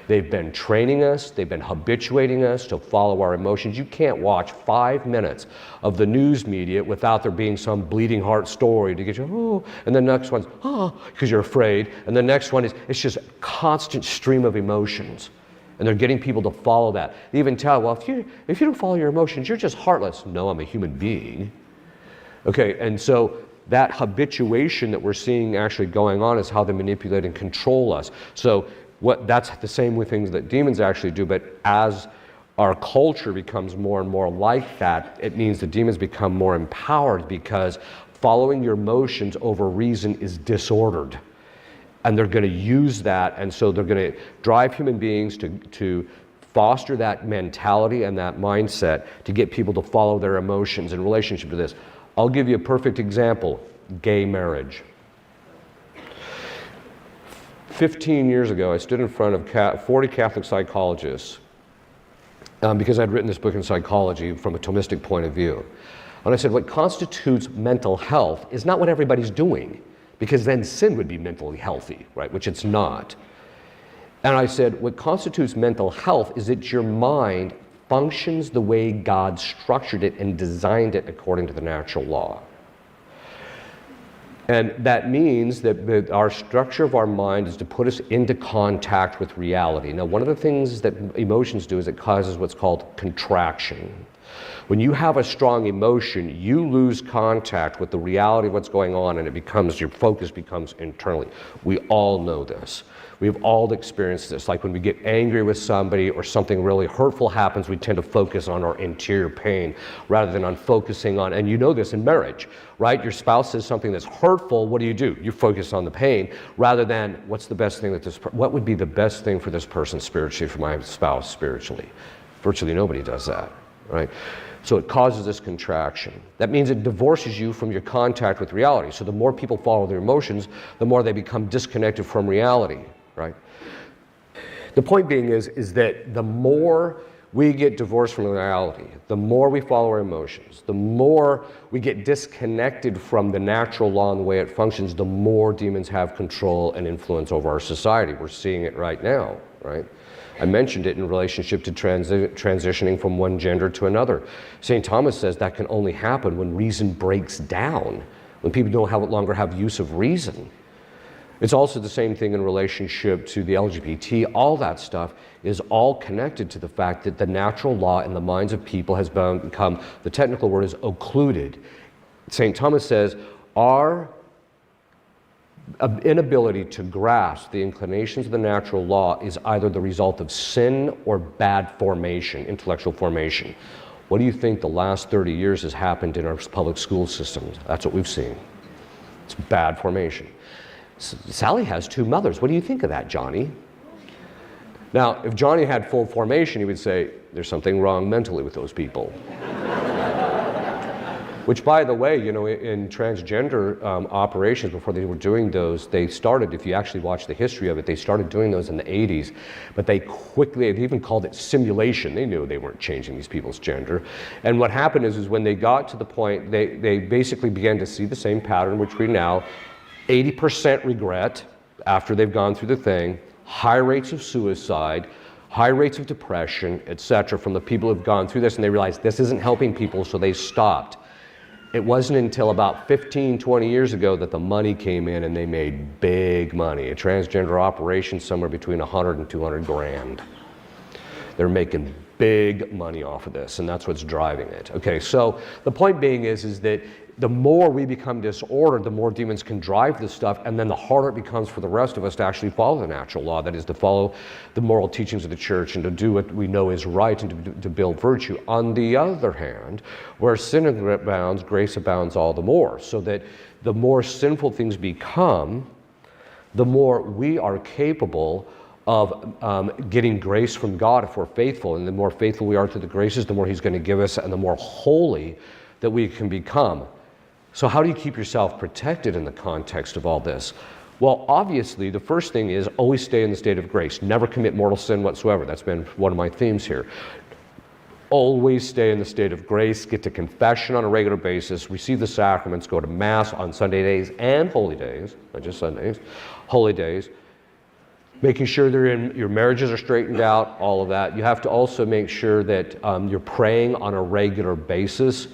They've been training us, they've been habituating us to follow our emotions. You can't watch 5 minutes of the news media without there being some bleeding heart story to get you, oh, and the next one's, oh, because you're afraid, and the next one is, it's just a constant stream of emotions. And they're getting people to follow that. They even tell, well, if you don't follow your emotions, you're just heartless. No, I'm a human being. Okay, and so that habituation that we're seeing actually going on is how they manipulate and control us. So that's the same with things that demons actually do, but as our culture becomes more and more like that, it means the demons become more empowered because following your emotions over reason is disordered. And they're going to use that, and so they're going to drive human beings to foster that mentality and that mindset to get people to follow their emotions in relationship to this. I'll give you a perfect example, gay marriage. 15 years ago, I stood in front of 40 Catholic psychologists because I'd written this book in psychology from a Thomistic point of view. And I said, what constitutes mental health is not what everybody's doing, because then sin would be mentally healthy, right? Which it's not. And I said, what constitutes mental health is that your mind functions the way God structured it and designed it according to the natural law. And that means that our structure of our mind is to put us into contact with reality. Now, one of the things that emotions do is it causes what's called contraction. When you have a strong emotion, you lose contact with the reality of what's going on, and your focus becomes internally. We all know this. We've all experienced this. Like when we get angry with somebody or something really hurtful happens, we tend to focus on our interior pain rather than on focusing on, and you know this in marriage, right? Your spouse says something that's hurtful, what do? You focus on the pain rather than what would be the best thing for this person spiritually, for my spouse spiritually. Virtually nobody does that, right? So it causes this contraction. That means it divorces you from your contact with reality. So the more people follow their emotions, the more they become disconnected from reality, right? The point being is that the more we get divorced from reality, the more we follow our emotions, the more we get disconnected from the natural law and the way it functions, the more demons have control and influence over our society. We're seeing it right now, right? I mentioned it in relationship to transitioning from one gender to another. St. Thomas says that can only happen when reason breaks down, when people don't longer have use of reason. It's also the same thing in relationship to the LGBT. All that stuff is all connected to the fact that the natural law in the minds of people has become, the technical word is occluded. St. Thomas says our inability to grasp the inclinations of the natural law is either the result of sin or bad formation, intellectual formation. What do you think the last 30 years has happened in our public school systems? That's what we've seen. It's bad formation. Sally has 2 mothers. What do you think of that, Johnny? Now, if Johnny had full formation, he would say, there's something wrong mentally with those people. Which, by the way, you know, in transgender operations, before they were doing those, they started, if you actually watch the history of it, they started doing those in the 80s, but they even called it simulation. They knew they weren't changing these people's gender. And what happened is when they got to the point, they basically began to see the same pattern, which we now, 80% regret after they've gone through the thing, high rates of suicide, high rates of depression, etc., from the people who've gone through this, and they realized this isn't helping people, so they stopped. It wasn't until about 15, 20 years ago that the money came in and they made big money. A transgender operation somewhere between 100 and 200 grand. They're making big money off of this, and that's what's driving it. Okay, so the point being is that the more we become disordered, the more demons can drive this stuff, and then the harder it becomes for the rest of us to actually follow the natural law, that is to follow the moral teachings of the church and to do what we know is right and to build virtue. On the other hand, where sin abounds, grace abounds all the more, so that the more sinful things become, the more we are capable of getting grace from God if we're faithful, and the more faithful we are to the graces, the more He's going to give us, and the more holy that we can become. So how do you keep yourself protected in the context of all this? Well, obviously, the first thing is always stay in the state of grace. Never commit mortal sin whatsoever. That's been one of my themes here. Always stay in the state of grace, get to confession on a regular basis, receive the sacraments, go to Mass on Sunday days and holy days, not just Sundays, holy days. Making sure your marriages are straightened out, all of that. You have to also make sure that you're praying on a regular basis.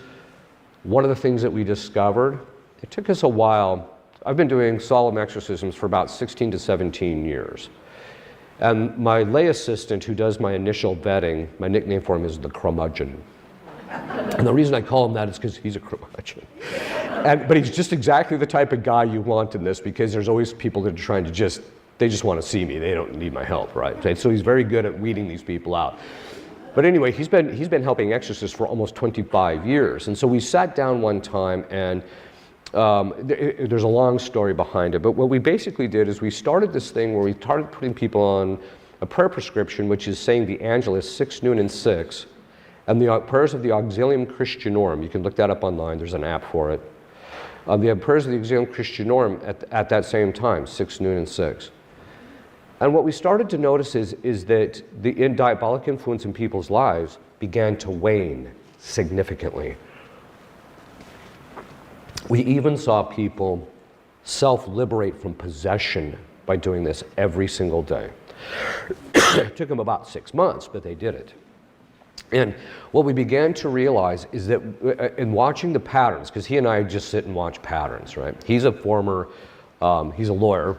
One of the things that we discovered, it took us a while. I've been doing solemn exorcisms for about 16 to 17 years. And my lay assistant who does my initial vetting, my nickname for him is the curmudgeon. And the reason I call him that is because he's a curmudgeon. But he's just exactly the type of guy you want in this, because there's always people that are trying to they just want to see me. They don't need my help, right? So he's very good at weeding these people out. But anyway, he's been helping exorcists for almost 25 years. And so we sat down one time, and there's a long story behind it, but what we basically did is we started this thing where we started putting people on a prayer prescription, which is saying the Angelus 6, noon, and 6, and the prayers of the Auxilium Christianorum. You can look that up online, there's an app for it. The prayers of the Auxilium Christianorum at that same time, 6, noon, and 6. And what we started to notice is that the diabolic influence in people's lives began to wane significantly. We even saw people self-liberate from possession by doing this every single day. It took them about 6 months, but they did it. And what we began to realize is that in watching the patterns, because he and I just sit and watch patterns, right? He's a lawyer,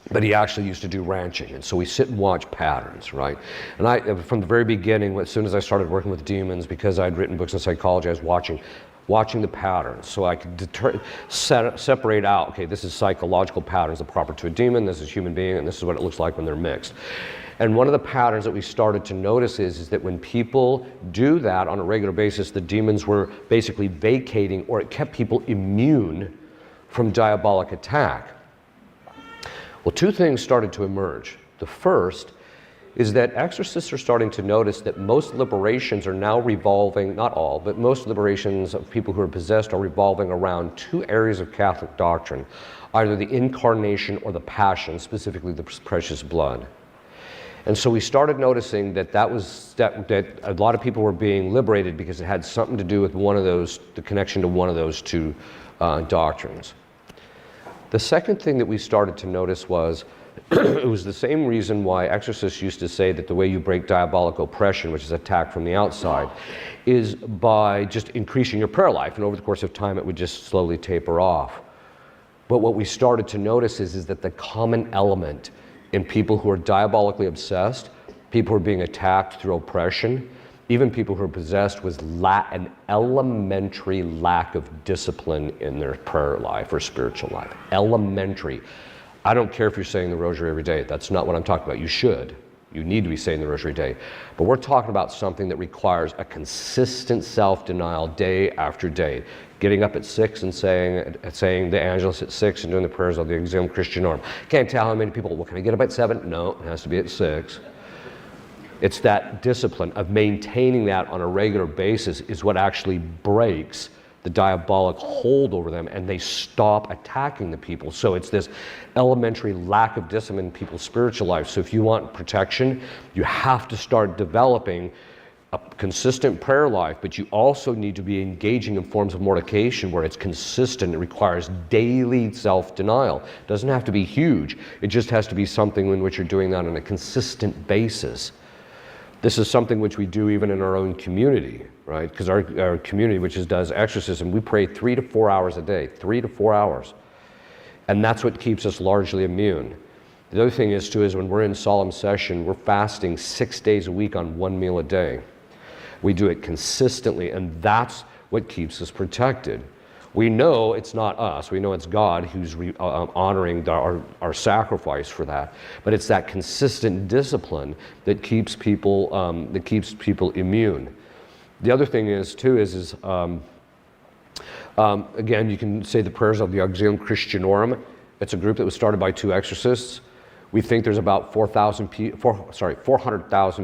but he actually used to do ranching, and so we sit and watch patterns, right? And I, from the very beginning, as soon as I started working with demons, because I'd written books in psychology, I was watching the patterns, so I could separate out, okay, this is psychological patterns that are proper to a demon, this is human being, and this is what it looks like when they're mixed. And one of the patterns that we started to notice is that when people do that on a regular basis, the demons were basically vacating, or it kept people immune from diabolic attack. Well, two things started to emerge. The first is that exorcists are starting to notice that most liberations are now revolving, not all, but most liberations of people who are possessed are revolving around two areas of Catholic doctrine, either the incarnation or the passion, specifically the precious blood. And so we started noticing that a lot of people were being liberated because it had something to do with one of those, the connection to one of those two doctrines. The second thing that we started to notice was it was the same reason why exorcists used to say that the way you break diabolic oppression, which is attack from the outside, is by just increasing your prayer life, and over the course of time it would just slowly taper off. But what we started to notice is that the common element in people who are diabolically obsessed, people who are being attacked through oppression, even people who are possessed, was an elementary lack of discipline in their prayer life or spiritual life. Elementary. I don't care if you're saying the rosary every day. That's not what I'm talking about. You should. You need to be saying the rosary every day. But we're talking about something that requires a consistent self-denial day after day. Getting up at 6 and saying the Angelus at 6 and doing the prayers of the Auxilium Christianorum. Can't tell how many people, well, can I get up at 7? No, it has to be at 6. It's that discipline of maintaining that on a regular basis is what actually breaks the diabolic hold over them, and they stop attacking the people. So it's this elementary lack of discipline in people's spiritual life. So if you want protection, you have to start developing a consistent prayer life, but you also need to be engaging in forms of mortification where it's consistent. It requires daily self-denial. It doesn't have to be huge. It just has to be something in which you're doing that on a consistent basis. This is something which we do even in our own community, right? Because our community, which does exorcism, we pray 3 to 4 hours a day, 3 to 4 hours. And that's what keeps us largely immune. The other thing is, too, is when we're in solemn session, we're fasting 6 days a week on 1 meal a day. We do it consistently, and that's what keeps us protected. We know it's not us. We know it's God who's honoring our sacrifice for that. But it's that consistent discipline that keeps people immune. The other thing is too is again, you can say the prayers of the Auxilium Christianorum. It's a group that was started by 2 exorcists. We think there's about 400,000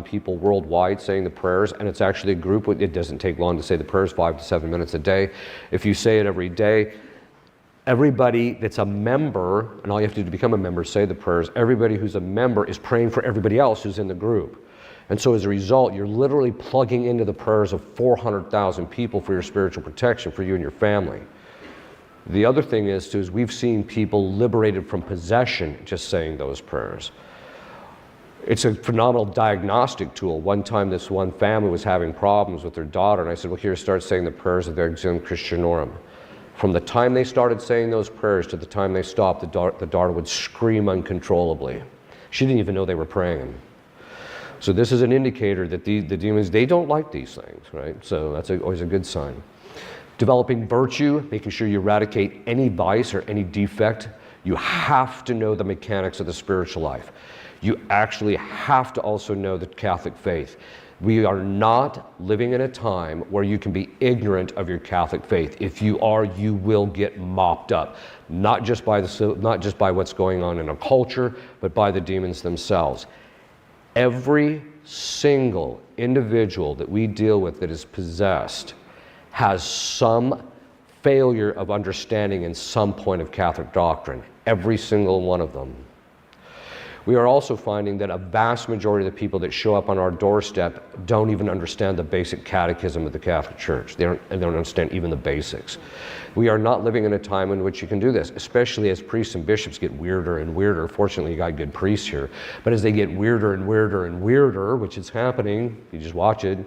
people worldwide saying the prayers, and it's actually a group. It doesn't take long to say the prayers, 5 to 7 minutes a day. If you say it every day, everybody that's a member, and all you have to do to become a member is say the prayers, everybody who's a member is praying for everybody else who's in the group. And so as a result, you're literally plugging into the prayers of 400,000 people for your spiritual protection, for you and your family. The other thing is we've seen people liberated from possession just saying those prayers. It's a phenomenal diagnostic tool. One time this one family was having problems with their daughter, and I said, well, here, start saying the prayers of the Exorcism Christianorum. From the time they started saying those prayers to the time they stopped, the daughter would scream uncontrollably. She didn't even know they were praying them. So this is an indicator that the demons, they don't like these things, right? So that's always a good sign. Developing virtue, making sure you eradicate any vice or any defect. You have to know the mechanics of the spiritual life. You actually have to also know the Catholic faith. We are not living in a time where you can be ignorant of your Catholic faith. If you are, you will get mopped up. Not just by what's going on in a culture, but by the demons themselves. Every single individual that we deal with that is possessed has some failure of understanding in some point of Catholic doctrine. Every single one of them. We are also finding that a vast majority of the people that show up on our doorstep don't even understand the basic catechism of the Catholic Church. They don't understand even the basics. We are not living in a time in which you can do this, especially as priests and bishops get weirder and weirder. Fortunately, you got good priests here. But as they get weirder and weirder and weirder, which is happening, you just watch it.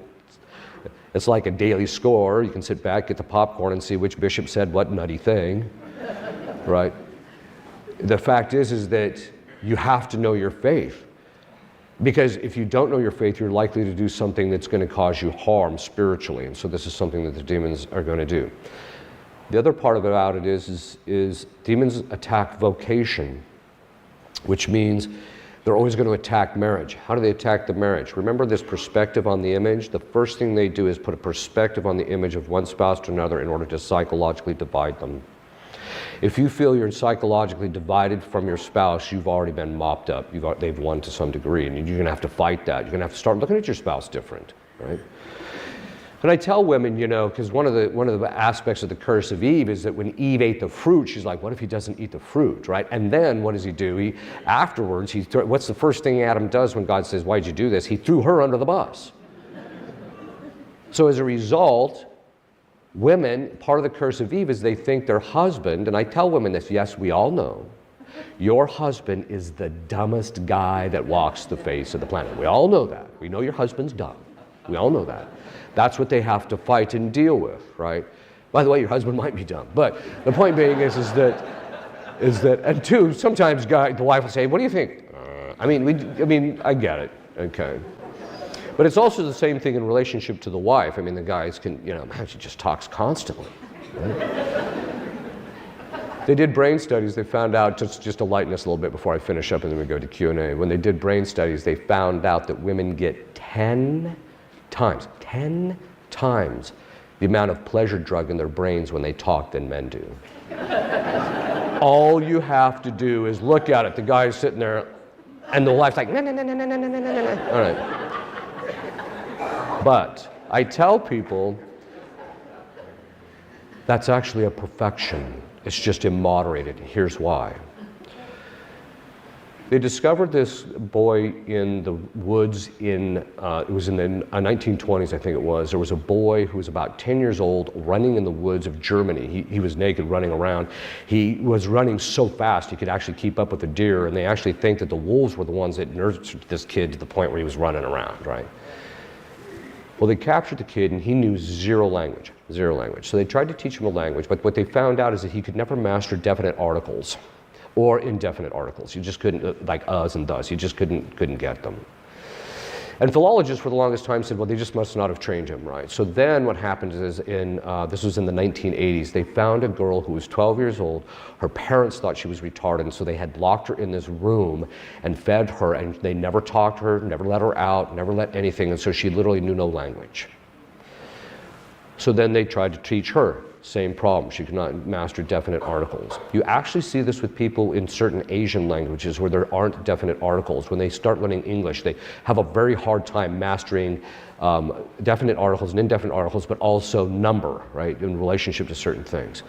It's like a daily score. You can sit back, get the popcorn, and see which bishop said what nutty thing, right? The fact is that you have to know your faith. Because if you don't know your faith, you're likely to do something that's going to cause you harm spiritually. And so this is something that the demons are going to do. The other part about it is demons attack vocation, which means they're always going to attack marriage. How do they attack the marriage? Remember this perspective on the image? The first thing they do is put a perspective on the image of one spouse to another in order to psychologically divide them. If you feel you're psychologically divided from your spouse, you've already been mopped up. They've won to some degree, and you're going to have to fight that. You're going to have to start looking at your spouse different, right? And I tell women, because one of the aspects of the curse of Eve is that when Eve ate the fruit, she's like, what if he doesn't eat the fruit, right? And then what does he do? What's the first thing Adam does when God says, why'd you do this? He threw her under the bus. So as a result, women, part of the curse of Eve is they think their husband, and I tell women this, yes, we all know, your husband is the dumbest guy that walks the face of the planet. We all know that. We know your husband's dumb. We all know that. That's what they have to fight and deal with, right? By the way, your husband might be dumb, but the point being is that, and two, sometimes the wife will say, what do you think? I get it, okay. But it's also the same thing in relationship to the wife. The guys can, man, she just talks constantly. Right? They did brain studies. They found out, just to lighten us a little bit before I finish up and then we go to Q&A. When they did brain studies, they found out that women get 10 times the amount of pleasure drug in their brains when they talk than men do. All you have to do is look at it. The guy's sitting there, and the wife's like, no. All right. But I tell people that's actually a perfection. It's just immoderated. Here's why. They discovered this boy in the woods it was in the 1920s, I think it was. There was a boy who was about 10 years old running in the woods of Germany. He was naked running around. He was running so fast he could actually keep up with the deer, and they actually think that the wolves were the ones that nurtured this kid to the point where he was running around, right? Well, they captured the kid, and he knew zero language. So they tried to teach him a language, but what they found out is that he could never master definite articles or indefinite articles. You just couldn't, like us and thus, you just couldn't get them. And philologists for the longest time said, well, they just must not have trained him right. So then what happened is this was in the 1980s, they found a girl who was 12 years old. Her parents thought she was retarded, and so they had locked her in this room and fed her, and they never talked to her, never let her out, never let anything, and so she literally knew no language. So then they tried to teach her. Same problem. She could not master definite articles. You actually see this with people in certain Asian languages where there aren't definite articles. When they start learning English, they have a very hard time mastering definite articles and indefinite articles, but also number, right, in relationship to certain things.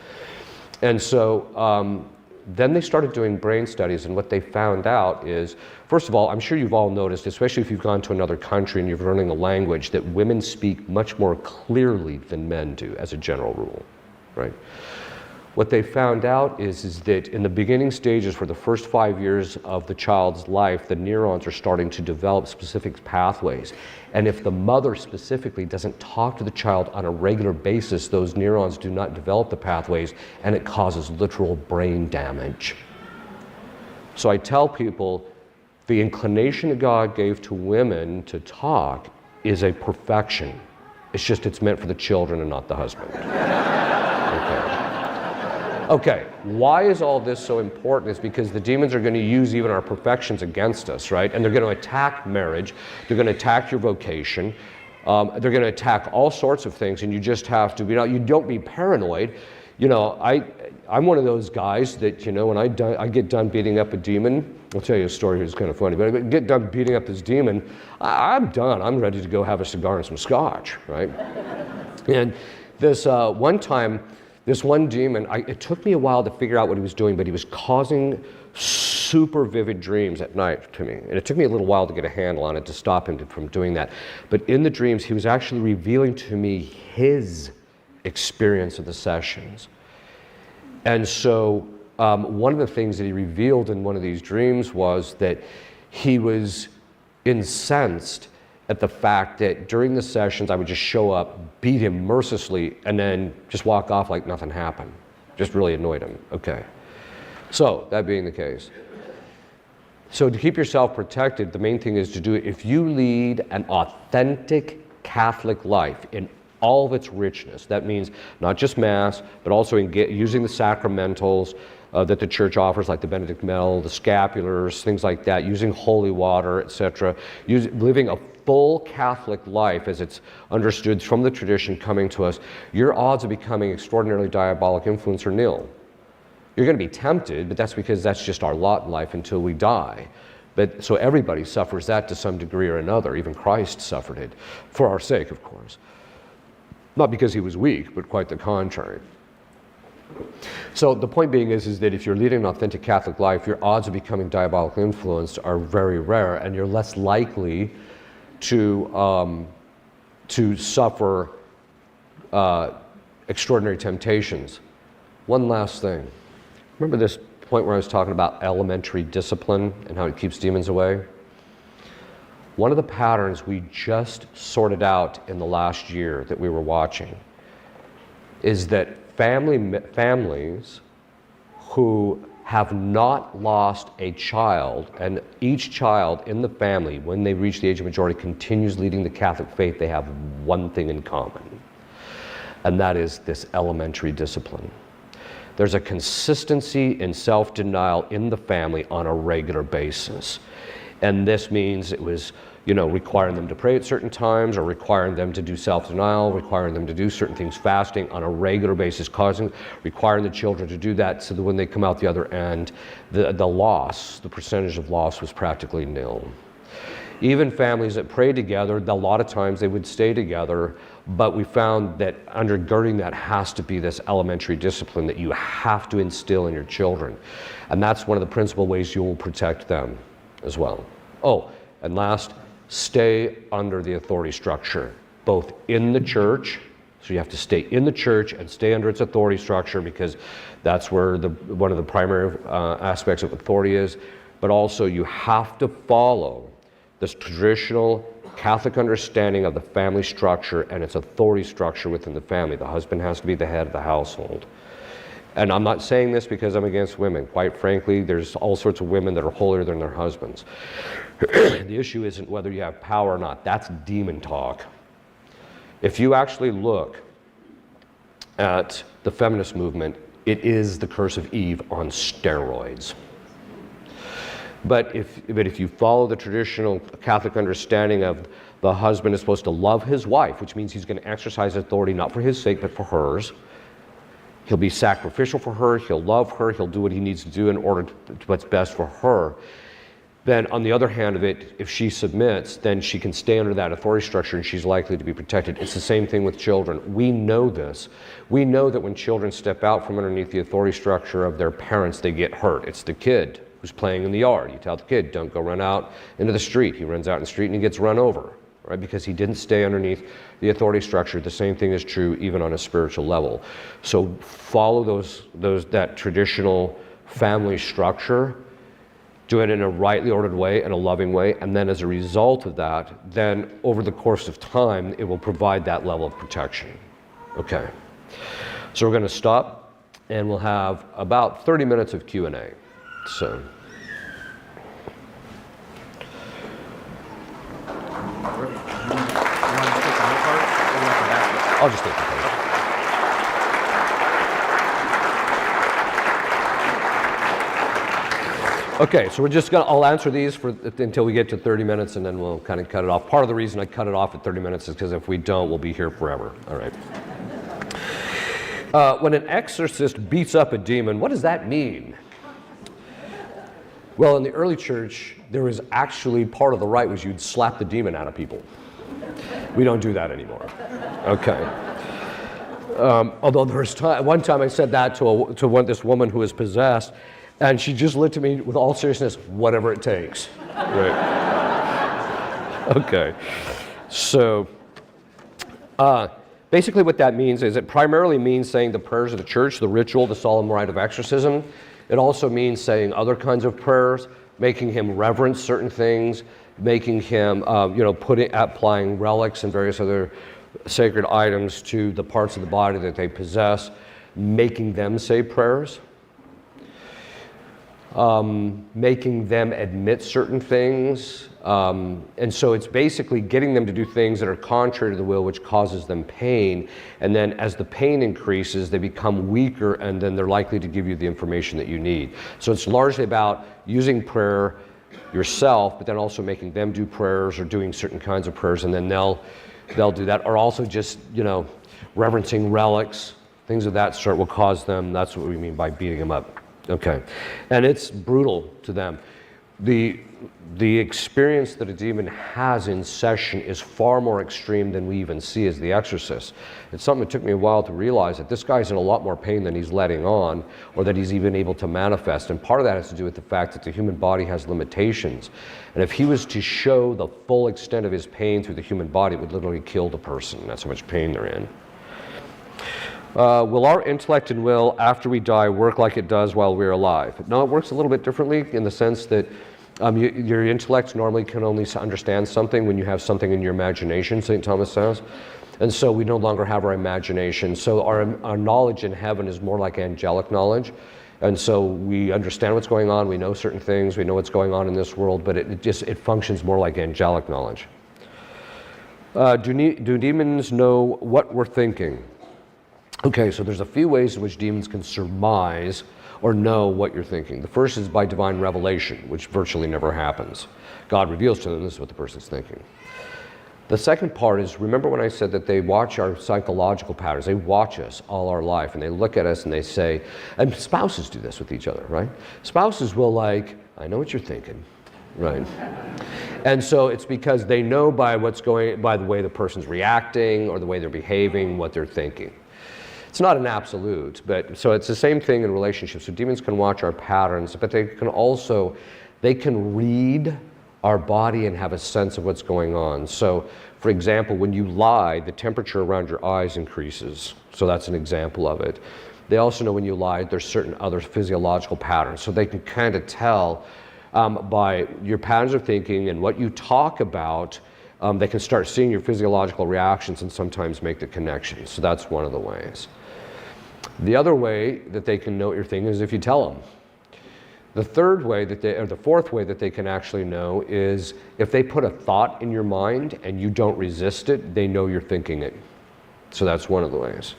And so then they started doing brain studies, and what they found out is, first of all, I'm sure you've all noticed, especially if you've gone to another country and you're learning a language, that women speak much more clearly than men do, as a general rule, right? What they found out is that in the beginning stages, for the first 5 years of the child's life, the neurons are starting to develop specific pathways. And if the mother specifically doesn't talk to the child on a regular basis, those neurons do not develop the pathways, and it causes literal brain damage. So I tell people, the inclination that God gave to women to talk is a perfection. It's just it's meant for the children and not the husband. Okay, why is all this so important? Is because the demons are going to use even our perfections against us, right? And they're going to attack marriage, they're going to attack your vocation, they're going to attack all sorts of things, and you just have to, you don't be paranoid. You know, I'm one of those guys that, you know, when I get done beating up a demon, I'll tell you a story here, it's kind of funny, but I get done beating up this demon, I'm done. I'm ready to go have a cigar and some scotch, right? And this one time, this one demon, it took me a while to figure out what he was doing, but he was causing super vivid dreams at night to me. And it took me a little while to get a handle on it, to stop him from doing that. But in the dreams, he was actually revealing to me his experience of the sessions. And so one of the things that he revealed in one of these dreams was that he was incensed at the fact that during the sessions I would just show up, beat him mercilessly, and then just walk off like nothing happened. Just really annoyed him. Okay. So, that being the case. So to keep yourself protected, the main thing is to do it. If you lead an authentic Catholic life in all of its richness, that means not just Mass, but also using the sacramentals that the Church offers, like the Benedict Medal, the scapulars, things like that, using holy water, etc., living a full Catholic life as it's understood from the tradition coming to us, your odds of becoming extraordinarily diabolic influence are nil. You're going to be tempted, but that's because that's just our lot in life until we die. But so everybody suffers that to some degree or another. Even Christ suffered it, for our sake, of course. Not because he was weak, but quite the contrary. So the point being is that if you're leading an authentic Catholic life, your odds of becoming diabolically influenced are very rare, and you're less likely to suffer extraordinary temptations. One last thing. Remember this point where I was talking about elementary discipline and how it keeps demons away? One of the patterns we just sorted out in the last year that we were watching is that families who have not lost a child, and each child in the family, when they reach the age of majority, continues leading the Catholic faith, they have one thing in common, and that is this elementary discipline. There's a consistency in self-denial in the family on a regular basis. And this means it was, requiring them to pray at certain times, or requiring them to do self-denial, requiring them to do certain things, fasting on a regular basis, requiring the children to do that so that when they come out the other end, the percentage of loss was practically nil. Even families that prayed together, a lot of times they would stay together, but we found that undergirding that has to be this elementary discipline that you have to instill in your children. And that's one of the principal ways you will protect them as well. Oh, and last, stay under the authority structure, both in the church, so you have to stay in the church and stay under its authority structure, because that's where one of the primary aspects of authority is, but also you have to follow this traditional Catholic understanding of the family structure and its authority structure within the family. The husband has to be the head of the household. And I'm not saying this because I'm against women. Quite frankly, there's all sorts of women that are holier than their husbands. The issue isn't whether you have power or not. That's demon talk. If you actually look at the feminist movement, it is the curse of Eve on steroids. But if you follow the traditional Catholic understanding of the husband is supposed to love his wife, which means he's going to exercise authority not for his sake but for hers. He'll be sacrificial for her, he'll love her, he'll do what he needs to do in order to what's best for her. Then on the other hand of it, if she submits, then she can stay under that authority structure and she's likely to be protected. It's the same thing with children. We know this. We know that when children step out from underneath the authority structure of their parents, they get hurt. It's the kid who's playing in the yard. You tell the kid, don't go run out into the street. He runs out in the street and he gets run over, right? Because he didn't stay underneath the authority structure. The same thing is true even on a spiritual level. So follow that traditional family structure. Do it in a rightly ordered way, in a loving way, and then as a result of that, then over the course of time, it will provide that level of protection. Okay, so we're going to stop, and we'll have about 30 minutes of Q&A. So. I'll just take the part. Okay, so I'll answer these until we get to 30 minutes and then we'll kind of cut it off. Part of the reason I cut it off at 30 minutes is because if we don't, we'll be here forever. All right. When an exorcist beats up a demon, what does that mean? Well, in the early church, there was actually part of the rite was you'd slap the demon out of people. We don't do that anymore. Okay. Although there was one time I said that to this woman who was possessed, and she just looked at me with all seriousness, whatever it takes. Right. Okay. So, basically what that means is it primarily means saying the prayers of the church, the ritual, the solemn rite of exorcism. It also means saying other kinds of prayers, making him reverence certain things, making him, applying relics and various other sacred items to the parts of the body that they possess, making them say prayers. Making them admit certain things. And so it's basically getting them to do things that are contrary to the will, which causes them pain. And then as the pain increases, they become weaker, and then they're likely to give you the information that you need. So it's largely about using prayer yourself, but then also making them do prayers or doing certain kinds of prayers, and then they'll do that. Or also just, reverencing relics, things of that sort will cause them. That's what we mean by beating them up. Okay, and it's brutal to them. The experience that a demon has in session is far more extreme than we even see as the exorcist. It's something that took me a while to realize that this guy's in a lot more pain than he's letting on, or that he's even able to manifest. And part of that has to do with the fact that the human body has limitations. And if he was to show the full extent of his pain through the human body, it would literally kill the person. That's how much pain they're in. Will our intellect and will, after we die, work like it does while we're alive? No, it works a little bit differently in the sense that your intellect normally can only understand something when you have something in your imagination, St. Thomas says. And so we no longer have our imagination. So our knowledge in heaven is more like angelic knowledge. And so we understand what's going on, we know certain things, we know what's going on in this world, but it functions more like angelic knowledge. Do demons know what we're thinking? Okay, so there's a few ways in which demons can surmise or know what you're thinking. The first is by divine revelation, which virtually never happens. God reveals to them this is what the person's thinking. The second part is, remember when I said that they watch our psychological patterns, they watch us all our life, and they look at us and they say, and spouses do this with each other, right? Spouses will I know what you're thinking, right? And so it's because they know by the way the person's reacting or the way they're behaving, what they're thinking. It's not an absolute, but so it's the same thing in relationships. So demons can watch our patterns, but they can read our body and have a sense of what's going on. So, for example, when you lie, the temperature around your eyes increases. So that's an example of it. They also know when you lie, there's certain other physiological patterns. So they can kind of tell by your patterns of thinking and what you talk about, they can start seeing your physiological reactions and sometimes make the connections. So that's one of the ways. The other way that they can know what you're thinking is if you tell them. The third way the fourth way that they can actually know is if they put a thought in your mind and you don't resist it, they know you're thinking it. So that's one of the ways.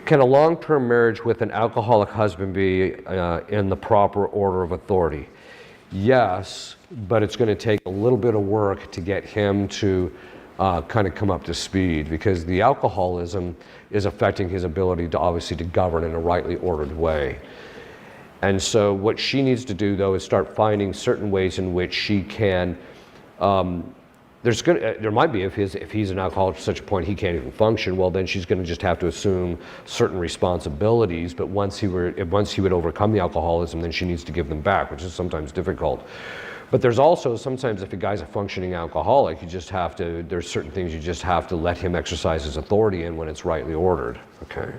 Can a long-term marriage with an alcoholic husband be in the proper order of authority? Yes, but it's going to take a little bit of work to get him to kind of come up to speed, because the alcoholism is affecting his ability to obviously to govern in a rightly ordered way. And so what she needs to do, though, is start finding certain ways in which she can, there might be, if he's an alcoholic to such a point he can't even function, well, then she's going to just have to assume certain responsibilities, but once he would overcome the alcoholism, then she needs to give them back, which is sometimes difficult. But there's also, sometimes if a guy's a functioning alcoholic, there's certain things you just have to let him exercise his authority in when it's rightly ordered, okay?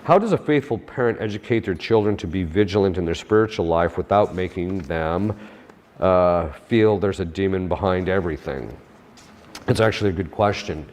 How does a faithful parent educate their children to be vigilant in their spiritual life without making them feel there's a demon behind everything? It's actually a good question.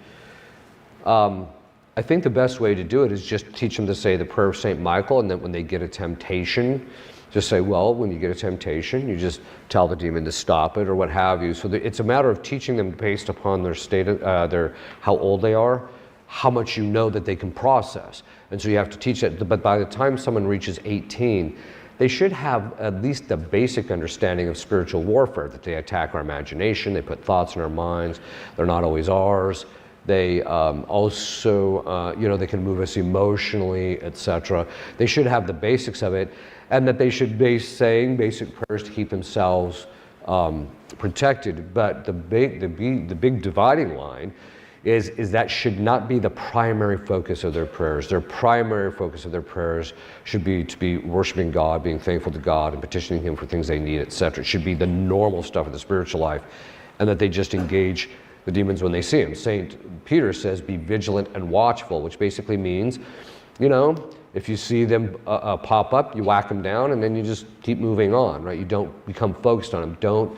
I think the best way to do it is just teach them to say the prayer of St. Michael, and then when they get a temptation, just say, well, when you get a temptation, you just tell the demon to stop it or what have you. So it's a matter of teaching them based upon their state, how old they are, how much you know that they can process. And so you have to teach that. But by the time someone reaches 18, they should have at least the basic understanding of spiritual warfare, that they attack our imagination, they put thoughts in our minds, they're not always ours. They also, they can move us emotionally, etc. They should have the basics of it, and that they should be saying basic prayers to keep themselves protected. But the big dividing line is that should not be the primary focus of their prayers. Their primary focus of their prayers should be to be worshiping God, being thankful to God, and petitioning Him for things they need, etc. It should be the normal stuff of the spiritual life, and that they just engage the demons when they see them. St. Peter says, be vigilant and watchful, which basically means, if you see them pop up, you whack them down, and then you just keep moving on, right? You don't become focused on them. Don't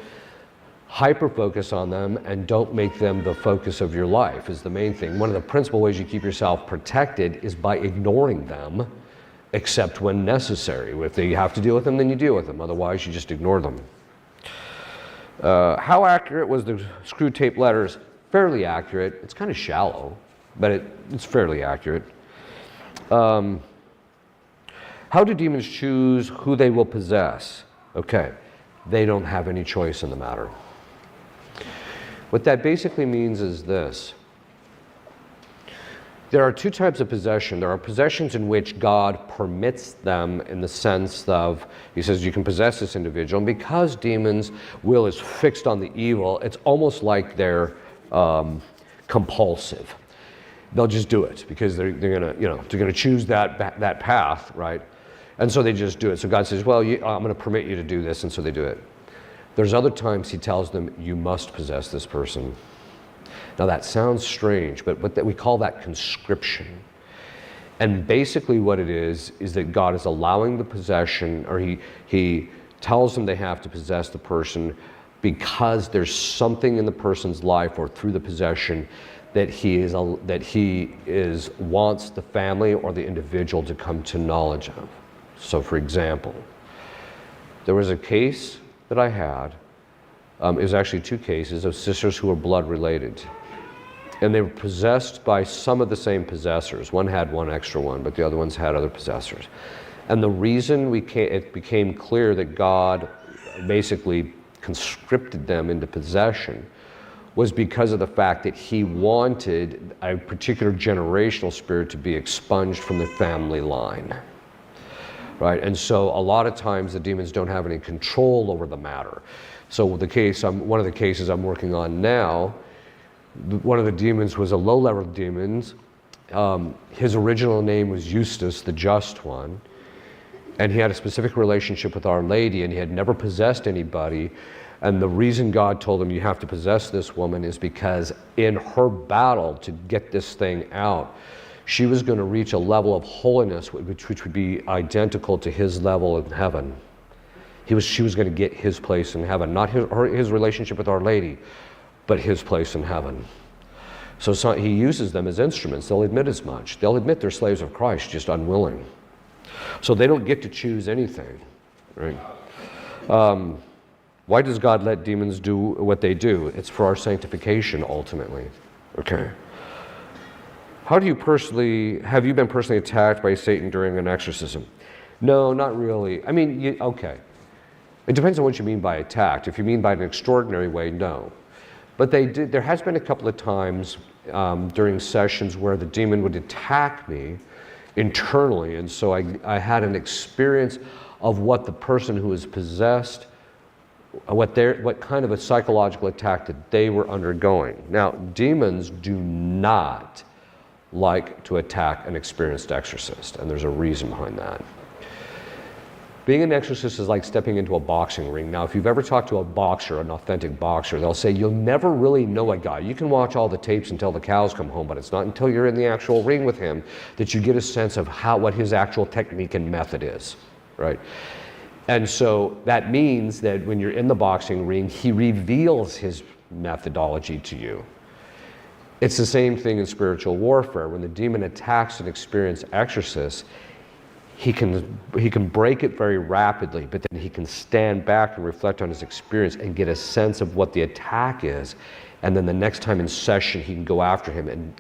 hyper-focus on them, and don't make them the focus of your life is the main thing. One of the principal ways you keep yourself protected is by ignoring them, except when necessary. If you have to deal with them, then you deal with them. Otherwise, you just ignore them. How accurate was the screw tape letters? Fairly accurate. It's kind of shallow, but it's fairly accurate. How do demons choose who they will possess? Okay, they don't have any choice in the matter. What that basically means is this. There are two types of possession. There are possessions in which God permits them in the sense of, He says you can possess this individual, and because demons' will is fixed on the evil, it's almost like they're compulsive. They'll just do it because they're gonna choose that path, right? And so they just do it. So God says, well, I'm going to permit you to do this, and so they do it. There's other times He tells them, you must possess this person. Now that sounds strange, but we call that conscription. And basically what it is that God is allowing the possession, or He tells them they have to possess the person because there's something in the person's life or through the possession that he wants the family or the individual to come to knowledge of. So for example, there was a case that I had, it was actually two cases of sisters who were blood related. And they were possessed by some of the same possessors. One had one extra one, but the other ones had other possessors. And the reason it became clear that God basically conscripted them into possession was because of the fact that He wanted a particular generational spirit to be expunged from the family line. Right? And so a lot of times the demons don't have any control over the matter. So one of the cases I'm working on now, one of the demons was a low-level demon. His original name was Eustace, the Just One, and he had a specific relationship with Our Lady, and he had never possessed anybody. And the reason God told him you have to possess this woman is because in her battle to get this thing out, she was going to reach a level of holiness which would be identical to his level in heaven. She was going to get his place in heaven, not his relationship with Our Lady, but his place in heaven. So he uses them as instruments. They'll admit as much. They'll admit they're slaves of Christ, just unwilling. So they don't get to choose anything, right? Why does God let demons do what they do? It's for our sanctification, ultimately. Okay. Have you been personally attacked by Satan during an exorcism? No, not really. I mean, okay. It depends on what you mean by attacked. If you mean by an extraordinary way, no. But there has been a couple of times during sessions where the demon would attack me internally, and so I had an experience of what the person who was possessed, what kind of a psychological attack that they were undergoing. Now, demons do not like to attack an experienced exorcist, and there's a reason behind that. Being an exorcist is like stepping into a boxing ring. Now, if you've ever talked to a boxer, an authentic boxer, they'll say you'll never really know a guy. You can watch all the tapes until the cows come home, but it's not until you're in the actual ring with him that you get a sense of what his actual technique and method is, right? And so that means that when you're in the boxing ring, he reveals his methodology to you. It's the same thing in spiritual warfare. When the demon attacks an experienced exorcist, he can break it very rapidly, but then he can stand back and reflect on his experience and get a sense of what the attack is. And then the next time in session, he can go after him and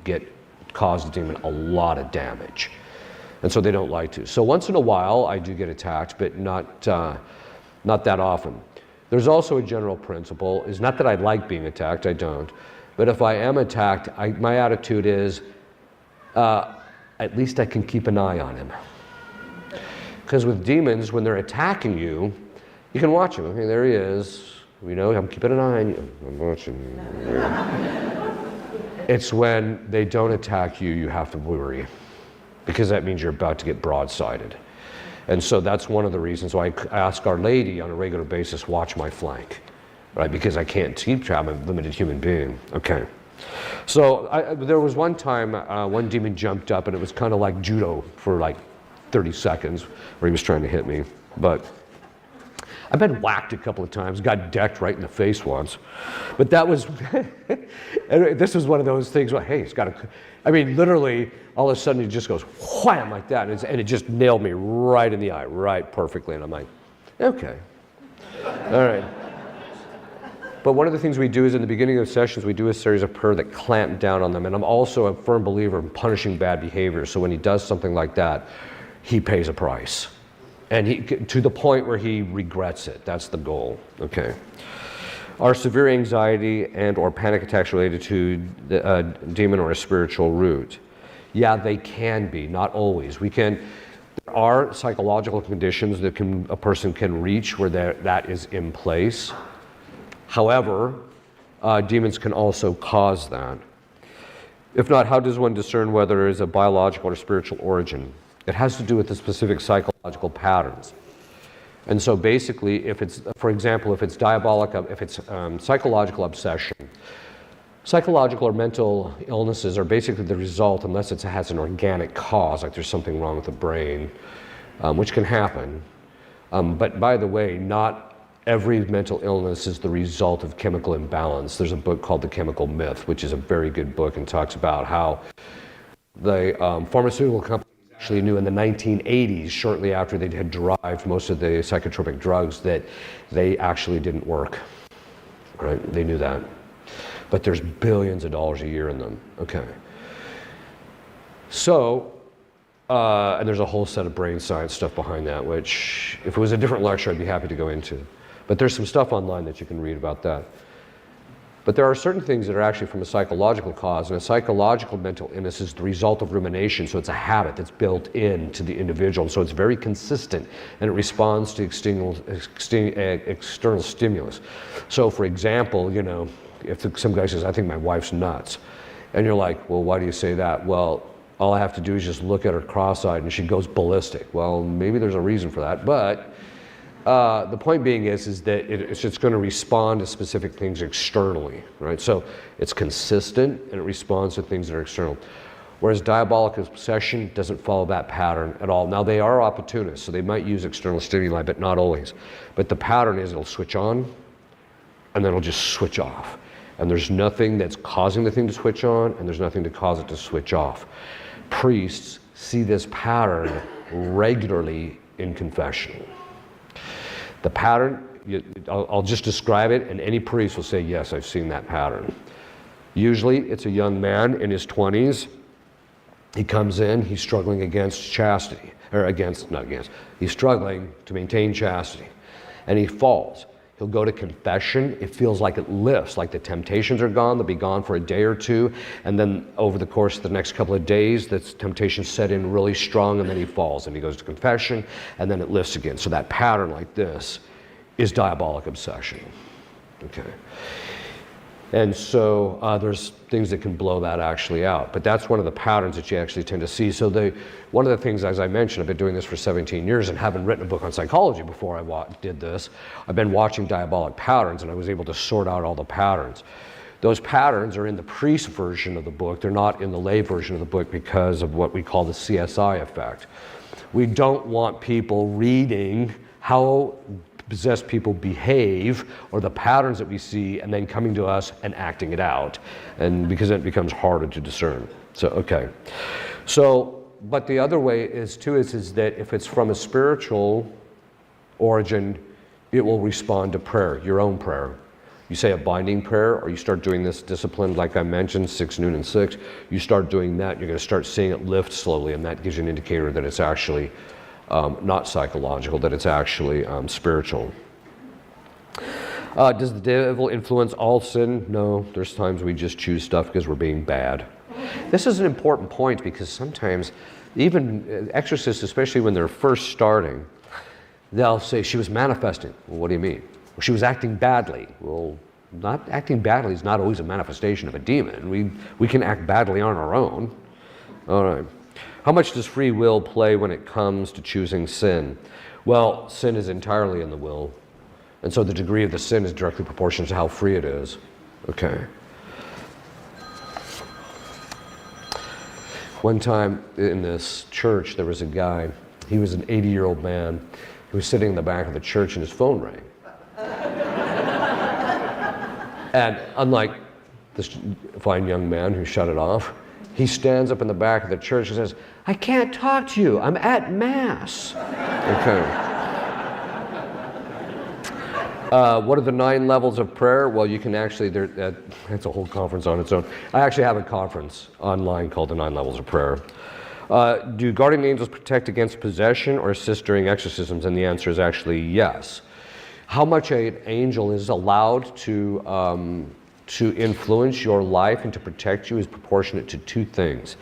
cause the demon a lot of damage. And so they don't like to. So once in a while, I do get attacked, but not that often. There's also a general principle, is not that I like being attacked, I don't. But if I am attacked, my attitude is, at least I can keep an eye on him. Because with demons, when they're attacking you, you can watch him. Okay, there he is. You know, I'm keeping an eye on you. I'm watching you. It's when they don't attack you, you have to worry. Because that means you're about to get broadsided. And so that's one of the reasons why I ask Our Lady on a regular basis, watch my flank. Right? Because I can't keep track. I'm a limited human being. Okay. So there was one time one demon jumped up, and it was kind of like judo for like 30 seconds where he was trying to hit me. But I've been whacked a couple of times, got decked right in the face once. But that was, this was one of those things where, hey, literally, all of a sudden it just goes wham like that, and it just nailed me right in the eye, right perfectly. And I'm like, okay, all right. But one of the things we do is in the beginning of sessions, we do a series of prayer that clamp down on them. And I'm also a firm believer in punishing bad behavior. So when he does something like that, he pays a price. And to the point where he regrets it. That's the goal. Okay. Are severe anxiety and or panic attacks related to a demon or a spiritual root? Yeah, they can be, not always. There are psychological conditions that a person can reach where that is in place. However, demons can also cause that. If not, how does one discern whether it is a biological or spiritual origin? It has to do with the specific psychological patterns. And so basically, if it's, for example, if it's psychological obsession, psychological or mental illnesses are basically the result, unless it has an organic cause, like there's something wrong with the brain, which can happen. But by the way, not every mental illness is the result of chemical imbalance. There's a book called The Chemical Myth, which is a very good book and talks about how the pharmaceutical companies actually knew in the 1980s, shortly after they had derived most of the psychotropic drugs, that they actually didn't work. Right? They knew that. But there's billions of dollars a year in them. Okay. So, and there's a whole set of brain science stuff behind that, which if it was a different lecture, I'd be happy to go into. But there's some stuff online that you can read about that. But there are certain things that are actually from a psychological cause, and a psychological mental illness is the result of rumination, so it's a habit that's built into the individual, so it's very consistent, and it responds to external stimulus. So for example, you know, if some guy says, I think my wife's nuts, and you're like, well, why do you say that? Well, all I have to do is just look at her cross-eyed and she goes ballistic. Well, maybe there's a reason for that, but the point being is that it's just going to respond to specific things externally, right? So it's consistent and it responds to things that are external. Whereas diabolic obsession doesn't follow that pattern at all. Now they are opportunists, so they might use external stimuli, but not always. But the pattern is it'll switch on and then it'll just switch off. And there's nothing that's causing the thing to switch on, and there's nothing to cause it to switch off. Priests see this pattern regularly in confession. The pattern, I'll just describe it, and any priest will say, yes, I've seen that pattern. Usually it's a young man in his 20s. He comes in, he's struggling against chastity, he's struggling to maintain chastity, and he falls. He'll go to confession, it feels like it lifts, like the temptations are gone, they'll be gone for a day or two, and then over the course of the next couple of days, the temptations set in really strong, and then he falls, and he goes to confession, and then it lifts again. So that pattern like this is diabolic obsession, okay? And so there's things that can blow that actually out. But that's one of the patterns that you actually tend to see. So one of the things, as I mentioned, I've been doing this for 17 years and haven't written a book on psychology before I did this. I've been watching diabolic patterns, and I was able to sort out all the patterns. Those patterns are in the priest version of the book. They're not in the lay version of the book because of what we call the CSI effect. We don't want people reading how possessed people behave or the patterns that we see and then coming to us and acting it out, and because it becomes harder to discern. So, okay. So, but the other way is that if it's from a spiritual origin, it will respond to prayer, your own prayer. You say a binding prayer, or you start doing this discipline, like I mentioned, 6, noon, and 6. You start doing that, you're going to start seeing it lift slowly, and that gives you an indicator that it's actually not psychological, that it's actually spiritual. Does the devil influence all sin? No, there's times we just choose stuff because we're being bad. This is an important point because sometimes, even exorcists, especially when they're first starting, they'll say, she was manifesting. Well, what do you mean? Well, she was acting badly. Well, not acting badly is not always a manifestation of a demon. We can act badly on our own. All right. How much does free will play when it comes to choosing sin? Well, sin is entirely in the will. And so the degree of the sin is directly proportional to how free it is. Okay. One time in this church, there was a guy, he was an 80-year-old man, he was sitting in the back of the church and his phone rang. And unlike this fine young man who shut it off, he stands up in the back of the church and says, I can't talk to you, I'm at Mass. Okay. What are the 9 levels of prayer? Well, you can actually, that's a whole conference on its own. I actually have a conference online called the 9 levels of prayer. Do guardian angels protect against possession or assist during exorcisms? And the answer is actually yes. How much an angel is allowed to influence your life and to protect you is proportionate to 2 things.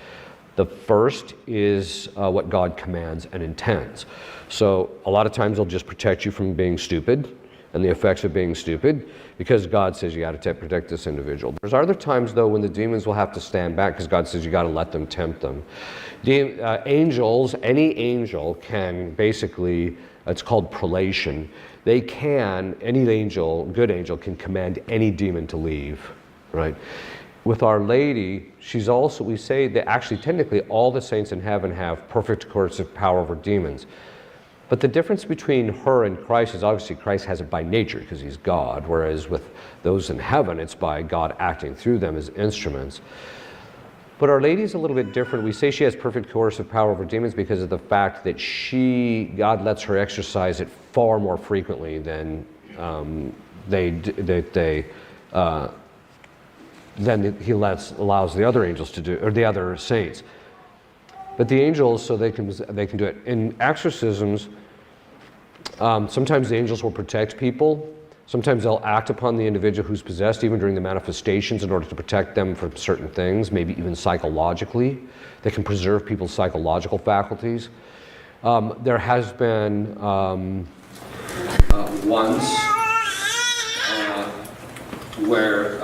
The first is what God commands and intends. So a lot of times they'll just protect you from being stupid and the effects of being stupid because God says you got to protect this individual. There's other times though when the demons will have to stand back because God says you got to let them tempt them. Angels, any angel can basically, it's called prolation. Any angel, good angel, can command any demon to leave, right? With Our Lady, she's also, we say that actually technically all the saints in heaven have perfect coercive power over demons. But the difference between her and Christ is obviously Christ has it by nature because he's God, whereas with those in heaven, it's by God acting through them as instruments. But Our Lady is a little bit different. We say she has perfect coercive power over demons because of the fact that God lets her exercise it far more frequently than he allows the other angels to do, or the other saints. But the angels, so they can do it. In exorcisms, sometimes the angels will protect people. Sometimes they'll act upon the individual who's possessed, even during the manifestations, in order to protect them from certain things, maybe even psychologically. They can preserve people's psychological faculties. There has been once where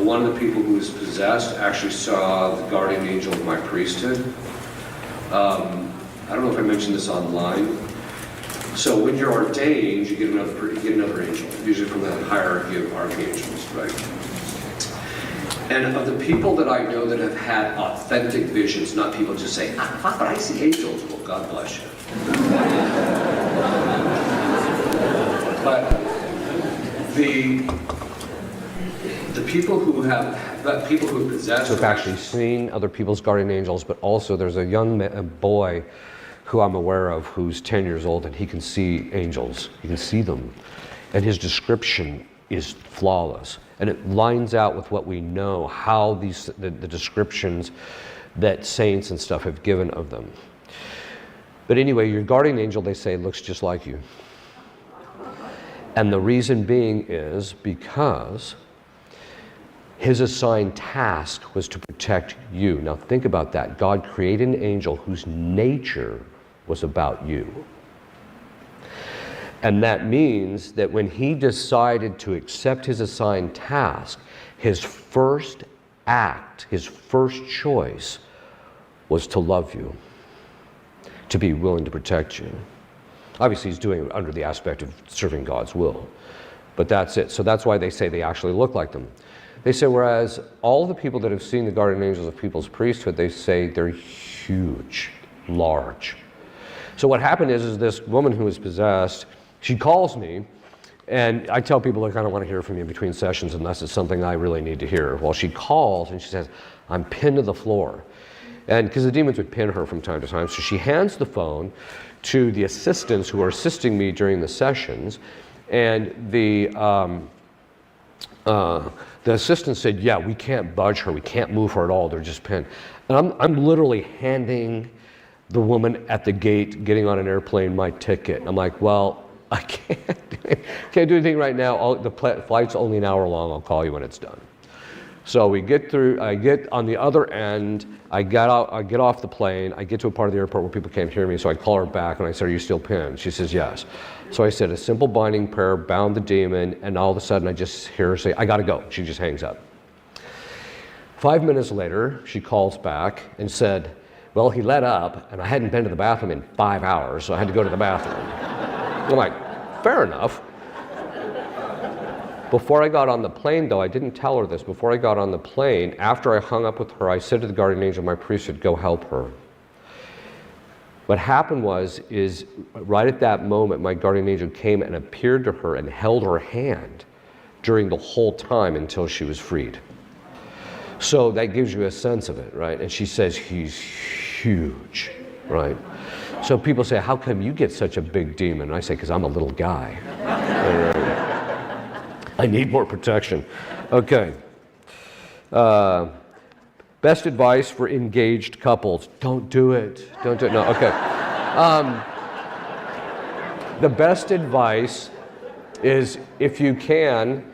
one of the people who was possessed actually saw the guardian angel of my priesthood. I don't know if I mentioned this online. So when you're ordained, you get another angel, usually from the hierarchy of archangels, right? And of the people that I know that have had authentic visions, not people just saying, Father, I see angels. Well, God bless you. But the people who possess. So I've actually seen other people's guardian angels, but also there's a young boy who I'm aware of who's 10 years old, and he can see angels. He can see them. And his description is flawless. And it lines out with what we know, how the descriptions that saints and stuff have given of them. But anyway, your guardian angel, they say, looks just like you. And the reason being is because his assigned task was to protect you. Now think about that. God created an angel whose nature was about you. And that means that when he decided to accept his assigned task, his first act, his first choice was to love you, to be willing to protect you. Obviously, he's doing it under the aspect of serving God's will. But that's it. So that's why they say they actually look like them. They say, whereas all the people that have seen the guardian angels of people's priesthood, they say they're huge, large. So what happened is this woman who was possessed, she calls me, and I tell people I kind of want to hear from you between sessions unless it's something I really need to hear. Well, she calls and she says, I'm pinned to the floor. And because the demons would pin her from time to time, so she hands the phone to the assistants who are assisting me during the sessions, and the assistant said, yeah, we can't budge her, we can't move her at all, they're just pinned. And I'm literally handing the woman at the gate getting on an airplane my ticket. I'm like, well, I can't do anything right now. The flight's only an hour long. I'll call you when it's done. So we get through, I get on the other end, I get off the plane, I get to a part of the airport where people can't hear me, so I call her back and I said, are you still pinned? She says, yes. So I said a simple binding prayer, bound the demon, and all of a sudden I just hear her say, I gotta go. She just hangs up. 5 minutes later, she calls back and said, well, he let up, and I hadn't been to the bathroom in 5 hours, so I had to go to the bathroom. I'm like, fair enough. Before I got on the plane, though, I didn't tell her this. Before I got on the plane, after I hung up with her, I said to the guardian angel, my priesthood, go help her. What happened is right at that moment, my guardian angel came and appeared to her and held her hand during the whole time until she was freed. So that gives you a sense of it, right? And she says, he's huge, right? So people say, how come you get such a big demon? And I say, because I'm a little guy. I need more protection. Okay. Best advice for engaged couples. Don't do it. Don't do it. No, okay. The best advice is, if you can,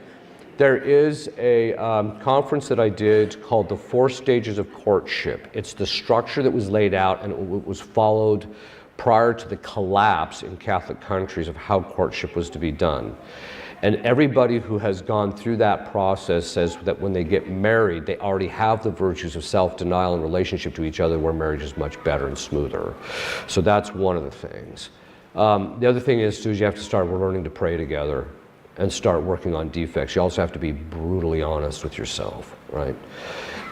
there is a conference that I did called the 4 Stages of Courtship. It's the structure that was laid out and it was followed prior to the collapse in Catholic countries of how courtship was to be done. And everybody who has gone through that process says that when they get married, they already have the virtues of self-denial in relationship to each other, where marriage is much better and smoother. So that's one of the things. The other thing is, too, is you have to start learning to pray together and start working on defects. You also have to be brutally honest with yourself, right?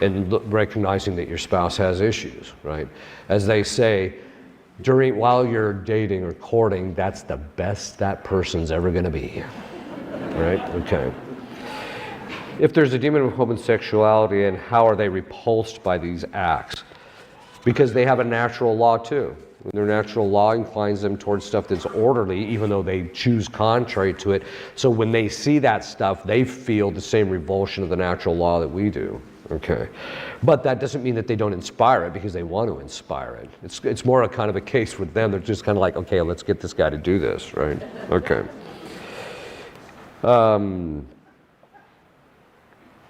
And recognizing that your spouse has issues, right? As they say, while you're dating or courting, that's the best that person's ever gonna be, right? Okay. If there's a demon of homosexuality, and how are they repulsed by these acts? Because they have a natural law too. Their natural law inclines them towards stuff that's orderly, even though they choose contrary to it. So when they see that stuff, they feel the same revulsion of the natural law that we do. Okay. But that doesn't mean that they don't inspire it, because they want to inspire it. It's more a kind of a case with them. They're just kind of like, okay, let's get this guy to do this, right? Okay.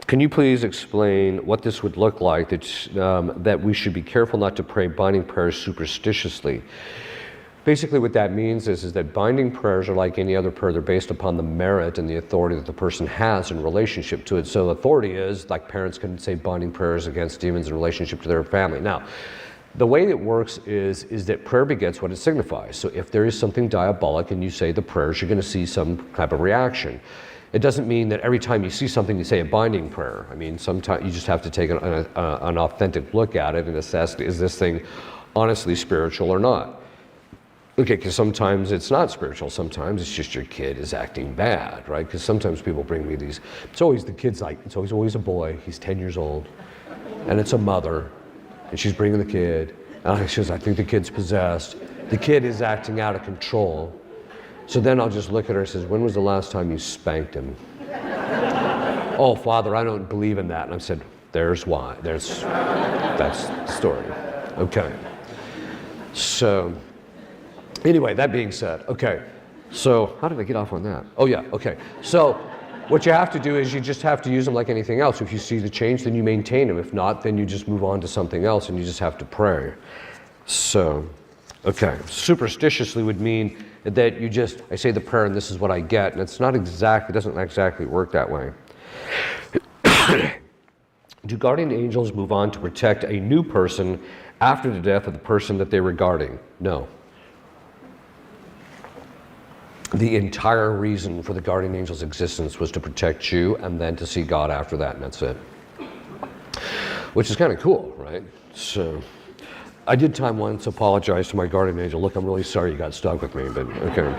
Can you please explain what this would look like, that we should be careful not to pray binding prayers superstitiously? Basically what that means is that binding prayers are like any other prayer. They're based upon the merit and the authority that the person has in relationship to it. So authority is, like parents can say binding prayers against demons in relationship to their family. Now, the way it works is that prayer begets what it signifies. So if there is something diabolic and you say the prayers, you're going to see some type of reaction. It doesn't mean that every time you see something you say a binding prayer. I mean, sometimes you just have to take an authentic look at it and assess, is this thing honestly spiritual or not? Okay, because sometimes it's not spiritual, sometimes it's just your kid is acting bad, right? Because sometimes people bring me these, it's always the kid's like, it's always a boy, he's 10 years old, and it's a mother, and she's bringing the kid, and she says, I think the kid's possessed. The kid is acting out of control. So then I'll just look at her and says, when was the last time you spanked him? Oh, Father, I don't believe in that. And I said, there's why, that's the story. Okay. So, anyway, that being said, okay, so how did I get off on that? Oh yeah, okay. So what you have to do is you just have to use them like anything else. If you see the change, then you maintain them. If not, then you just move on to something else and you just have to pray. So, okay, superstitiously would mean that you just, I say the prayer and this is what I get, and it's not exactly, it doesn't exactly work that way. Do guardian angels move on to protect a new person after the death of the person that they were guarding? No. The entire reason for the guardian angel's existence was to protect you and then to see God after that, and that's it. Which is kind of cool, right? So, I did time once apologize to my guardian angel. Look, I'm really sorry you got stuck with me, but okay.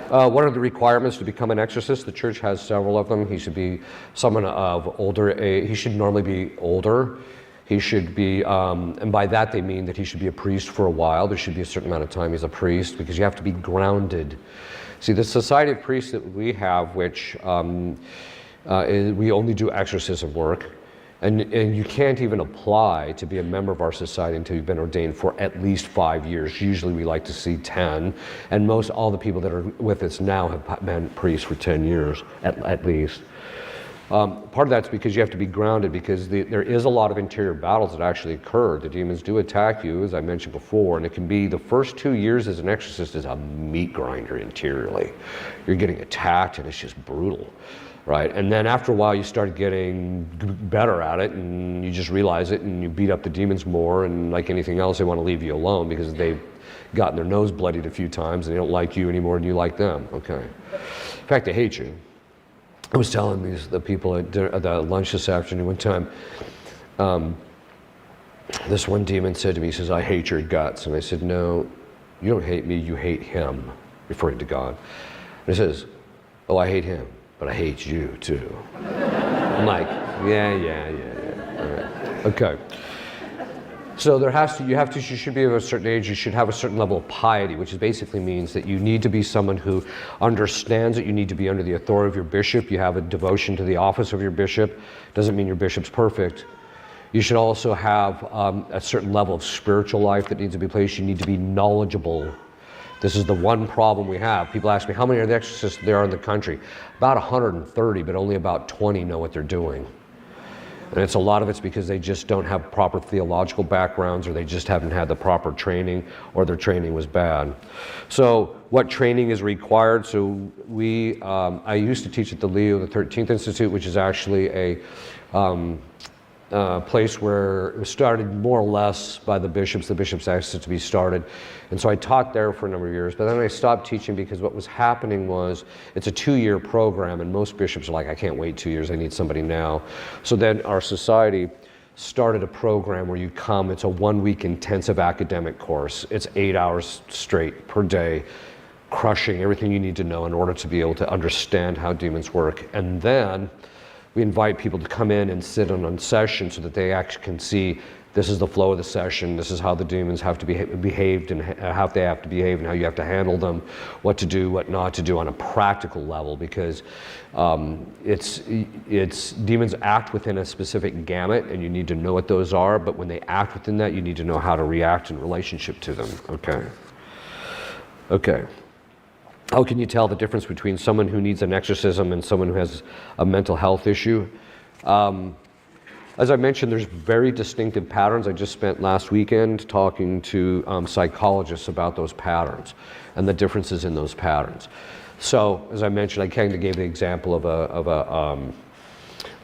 What are the requirements to become an exorcist? The church has several of them. He should be someone of older age. He should normally be older. He should be, and by that they mean that he should be a priest for a while. There should be a certain amount of time he's a priest because you have to be grounded. See, the Society of Priests that we have, which we only do exorcism work, and you can't even apply to be a member of our society until you've been ordained for at least 5 years. Usually we like to see 10, and all the people that are with us now have been priests for 10 years at least. Part of that's because you have to be grounded because there is a lot of interior battles that actually occur. The demons do attack you, as I mentioned before, and it can be the first 2 years as an exorcist is a meat grinder interiorly. You're getting attacked and it's just brutal, right? And then after a while you start getting better at it and you just realize it and you beat up the demons more, and like anything else they want to leave you alone because they've gotten their nose bloodied a few times and they don't like you any more than you like them, okay? In fact, they hate you. I was telling the people at the lunch this afternoon one time, this one demon said to me, he says, I hate your guts. And I said, no, you don't hate me, you hate him, referring to God. And he says, oh, I hate him, but I hate you too. I'm like, yeah. All right. Okay. So you should be of a certain age, you should have a certain level of piety, which basically means that you need to be someone who understands that you need to be under the authority of your bishop. You have a devotion to the office of your bishop. Doesn't mean your bishop's perfect. You should also have a certain level of spiritual life that needs to be placed. You need to be knowledgeable. This is the one problem we have. People ask me, how many are the exorcists there are in the country? About 130, but only about 20 know what they're doing. And a lot of it's because they just don't have proper theological backgrounds, or they just haven't had the proper training, or their training was bad. So what training is required? So I used to teach at the Leo XIII Institute, which is actually a place where it was started more or less by the bishops. The bishops asked it to be started. And so I taught there for a number of years, but then I stopped teaching because what was happening was it's a 2-year program and most bishops are like, I can't wait 2 years, I need somebody now. So then our society started a program where you come, it's a 1-week intensive academic course. It's 8 hours straight per day, crushing everything you need to know in order to be able to understand how demons work. And then we invite people to come in and sit on session so that they actually can see this is the flow of the session, this is how the demons have to be behaved and how they have to behave and how you have to handle them, what to do, what not to do on a practical level, because demons act within a specific gamut and you need to know what those are, but when they act within that, you need to know how to react in relationship to them, Okay. How can you tell the difference between someone who needs an exorcism and someone who has a mental health issue? As I mentioned, there's very distinctive patterns. I just spent last weekend talking to psychologists about those patterns and the differences in those patterns. So, as I mentioned, I kind of gave the example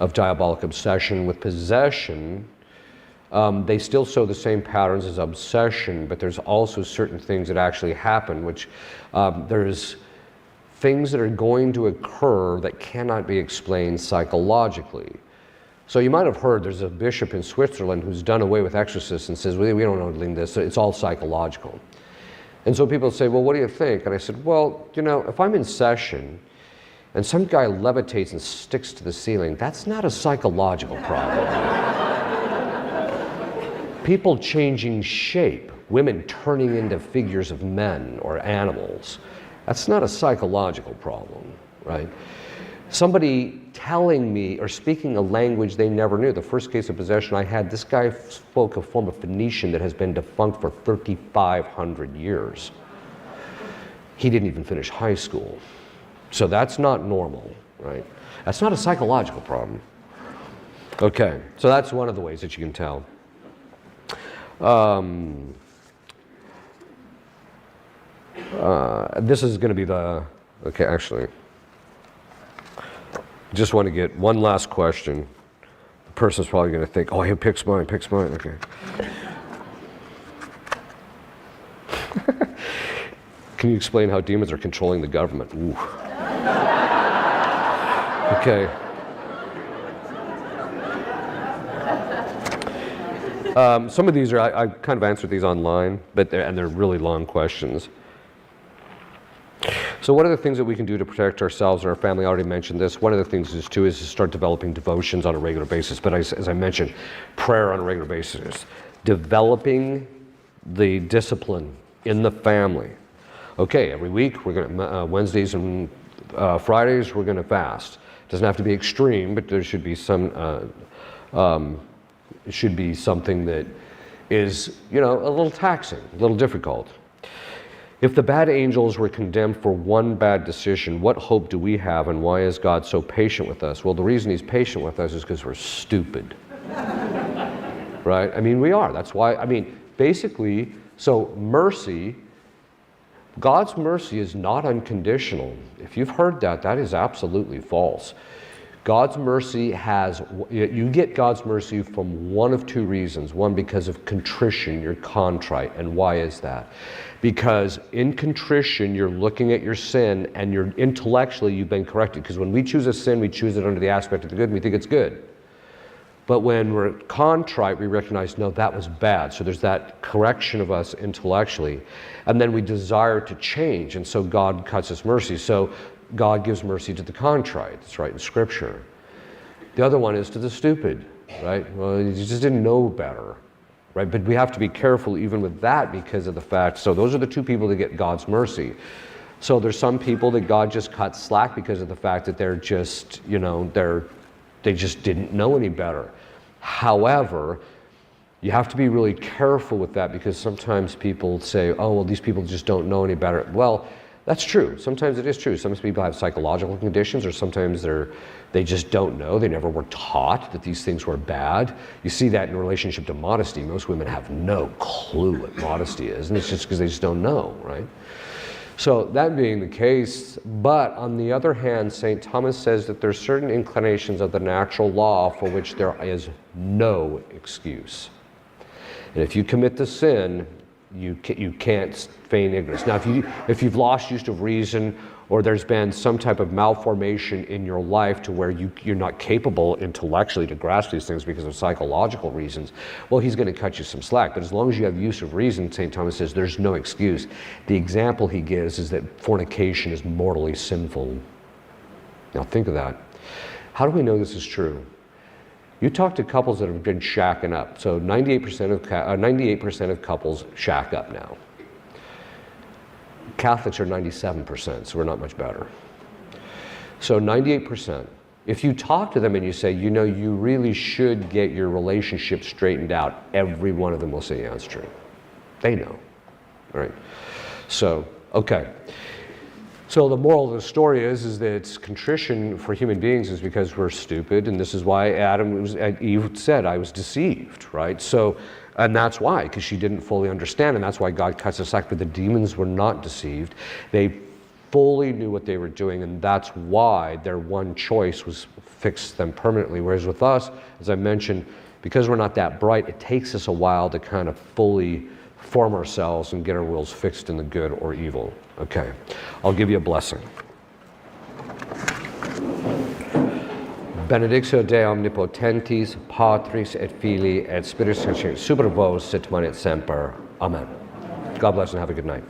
of diabolic obsession. With possession, they still show the same patterns as obsession, but there's also certain things that actually happen, which there's things that are going to occur that cannot be explained psychologically. So you might have heard there's a bishop in Switzerland who's done away with exorcists and says, we don't know this, it's all psychological. And so people say, well, what do you think? And I said, well, you know, if I'm in session and some guy levitates and sticks to the ceiling, that's not a psychological problem. People changing shape, women turning into figures of men or animals, that's not a psychological problem, right? Somebody telling me or speaking a language they never knew. The first case of possession I had, this guy spoke a form of Phoenician that has been defunct for 3,500 years. He didn't even finish high school. So that's not normal, right? That's not a psychological problem. Okay, so that's one of the ways that you can tell. This is going to be the, okay, actually, just want to get one last question. The person's probably going to think, oh, he picks mine, okay. Can you explain how demons are controlling the government? Ooh. Okay. Some of these are, I kind of answered these online, but they're really long questions. So one of the things that we can do to protect ourselves and our family, I already mentioned this, one of the things is to start developing devotions on a regular basis. But as I mentioned, prayer on a regular basis. Developing the discipline in the family. Okay, every week, we're going to, Wednesdays and Fridays, we're going to fast. It doesn't have to be extreme, but there should be some, it should be something that is, you know, a little taxing, a little difficult. If the bad angels were condemned for one bad decision, what hope do we have, and why is God so patient with us? Well, the reason he's patient with us is because we're stupid. Right? I mean, we are. That's why, I mean, basically, so mercy, God's mercy is not unconditional. If you've heard that, that is absolutely false. God's mercy has, you get God's mercy from one of two reasons. One, because of contrition, you're contrite. And why is that? Because in contrition, you're looking at your sin and you're intellectually, you've been corrected. Because when we choose a sin, we choose it under the aspect of the good and we think it's good. But when we're contrite, we recognize, no, that was bad. So there's that correction of us intellectually. And then we desire to change. And so God cuts us mercy. So God gives mercy to the contrite. That's right in Scripture. The other one is to the stupid, right? Well, you just didn't know better, right? But we have to be careful even with that because of the fact, so those are the two people that get God's mercy. So there's some people that God just cuts slack because of the fact that they're just, you know, they just didn't know any better. However, you have to be really careful with that because sometimes people say, oh, well, these people just don't know any better. Well, that's true. Sometimes it is true. Some people have psychological conditions, or sometimes they just don't know. They never were taught that these things were bad. You see that in relationship to modesty. Most women have no clue what modesty is, and it's just because they just don't know, right? So that being the case, but on the other hand, St. Thomas says that there's certain inclinations of the natural law for which there is no excuse. And if you commit the sin, you can't feign ignorance. Now, if you've lost use of reason, or there's been some type of malformation in your life to where you're not capable intellectually to grasp these things because of psychological reasons, well, he's going to cut you some slack. But as long as you have use of reason, St. Thomas says there's no excuse. The example he gives is that fornication is mortally sinful. Now, think of that. How do we know this is true? You talk to couples that have been shacking up. So 98% of couples shack up now. Catholics are 97%, so we're not much better. So 98%. If you talk to them and you say, you know, you really should get your relationship straightened out, every one of them will say, yeah, that's true. They know, right? So, okay. So the moral of the story is that contrition for human beings is because we're stupid, and this is why Eve said, I was deceived, right? So, and that's why, because she didn't fully understand, and that's why God cuts us slack. But the demons were not deceived. They fully knew what they were doing, and that's why their one choice was fix them permanently. Whereas with us, as I mentioned, because we're not that bright, it takes us a while to kind of fully form ourselves and get our wills fixed in the good or evil. Okay, I'll give you a blessing. Benedictio Dei omnipotentis, Patris et Filii et Spiritus Sancti, super vos sit manet semper. Amen. God bless and have a good night.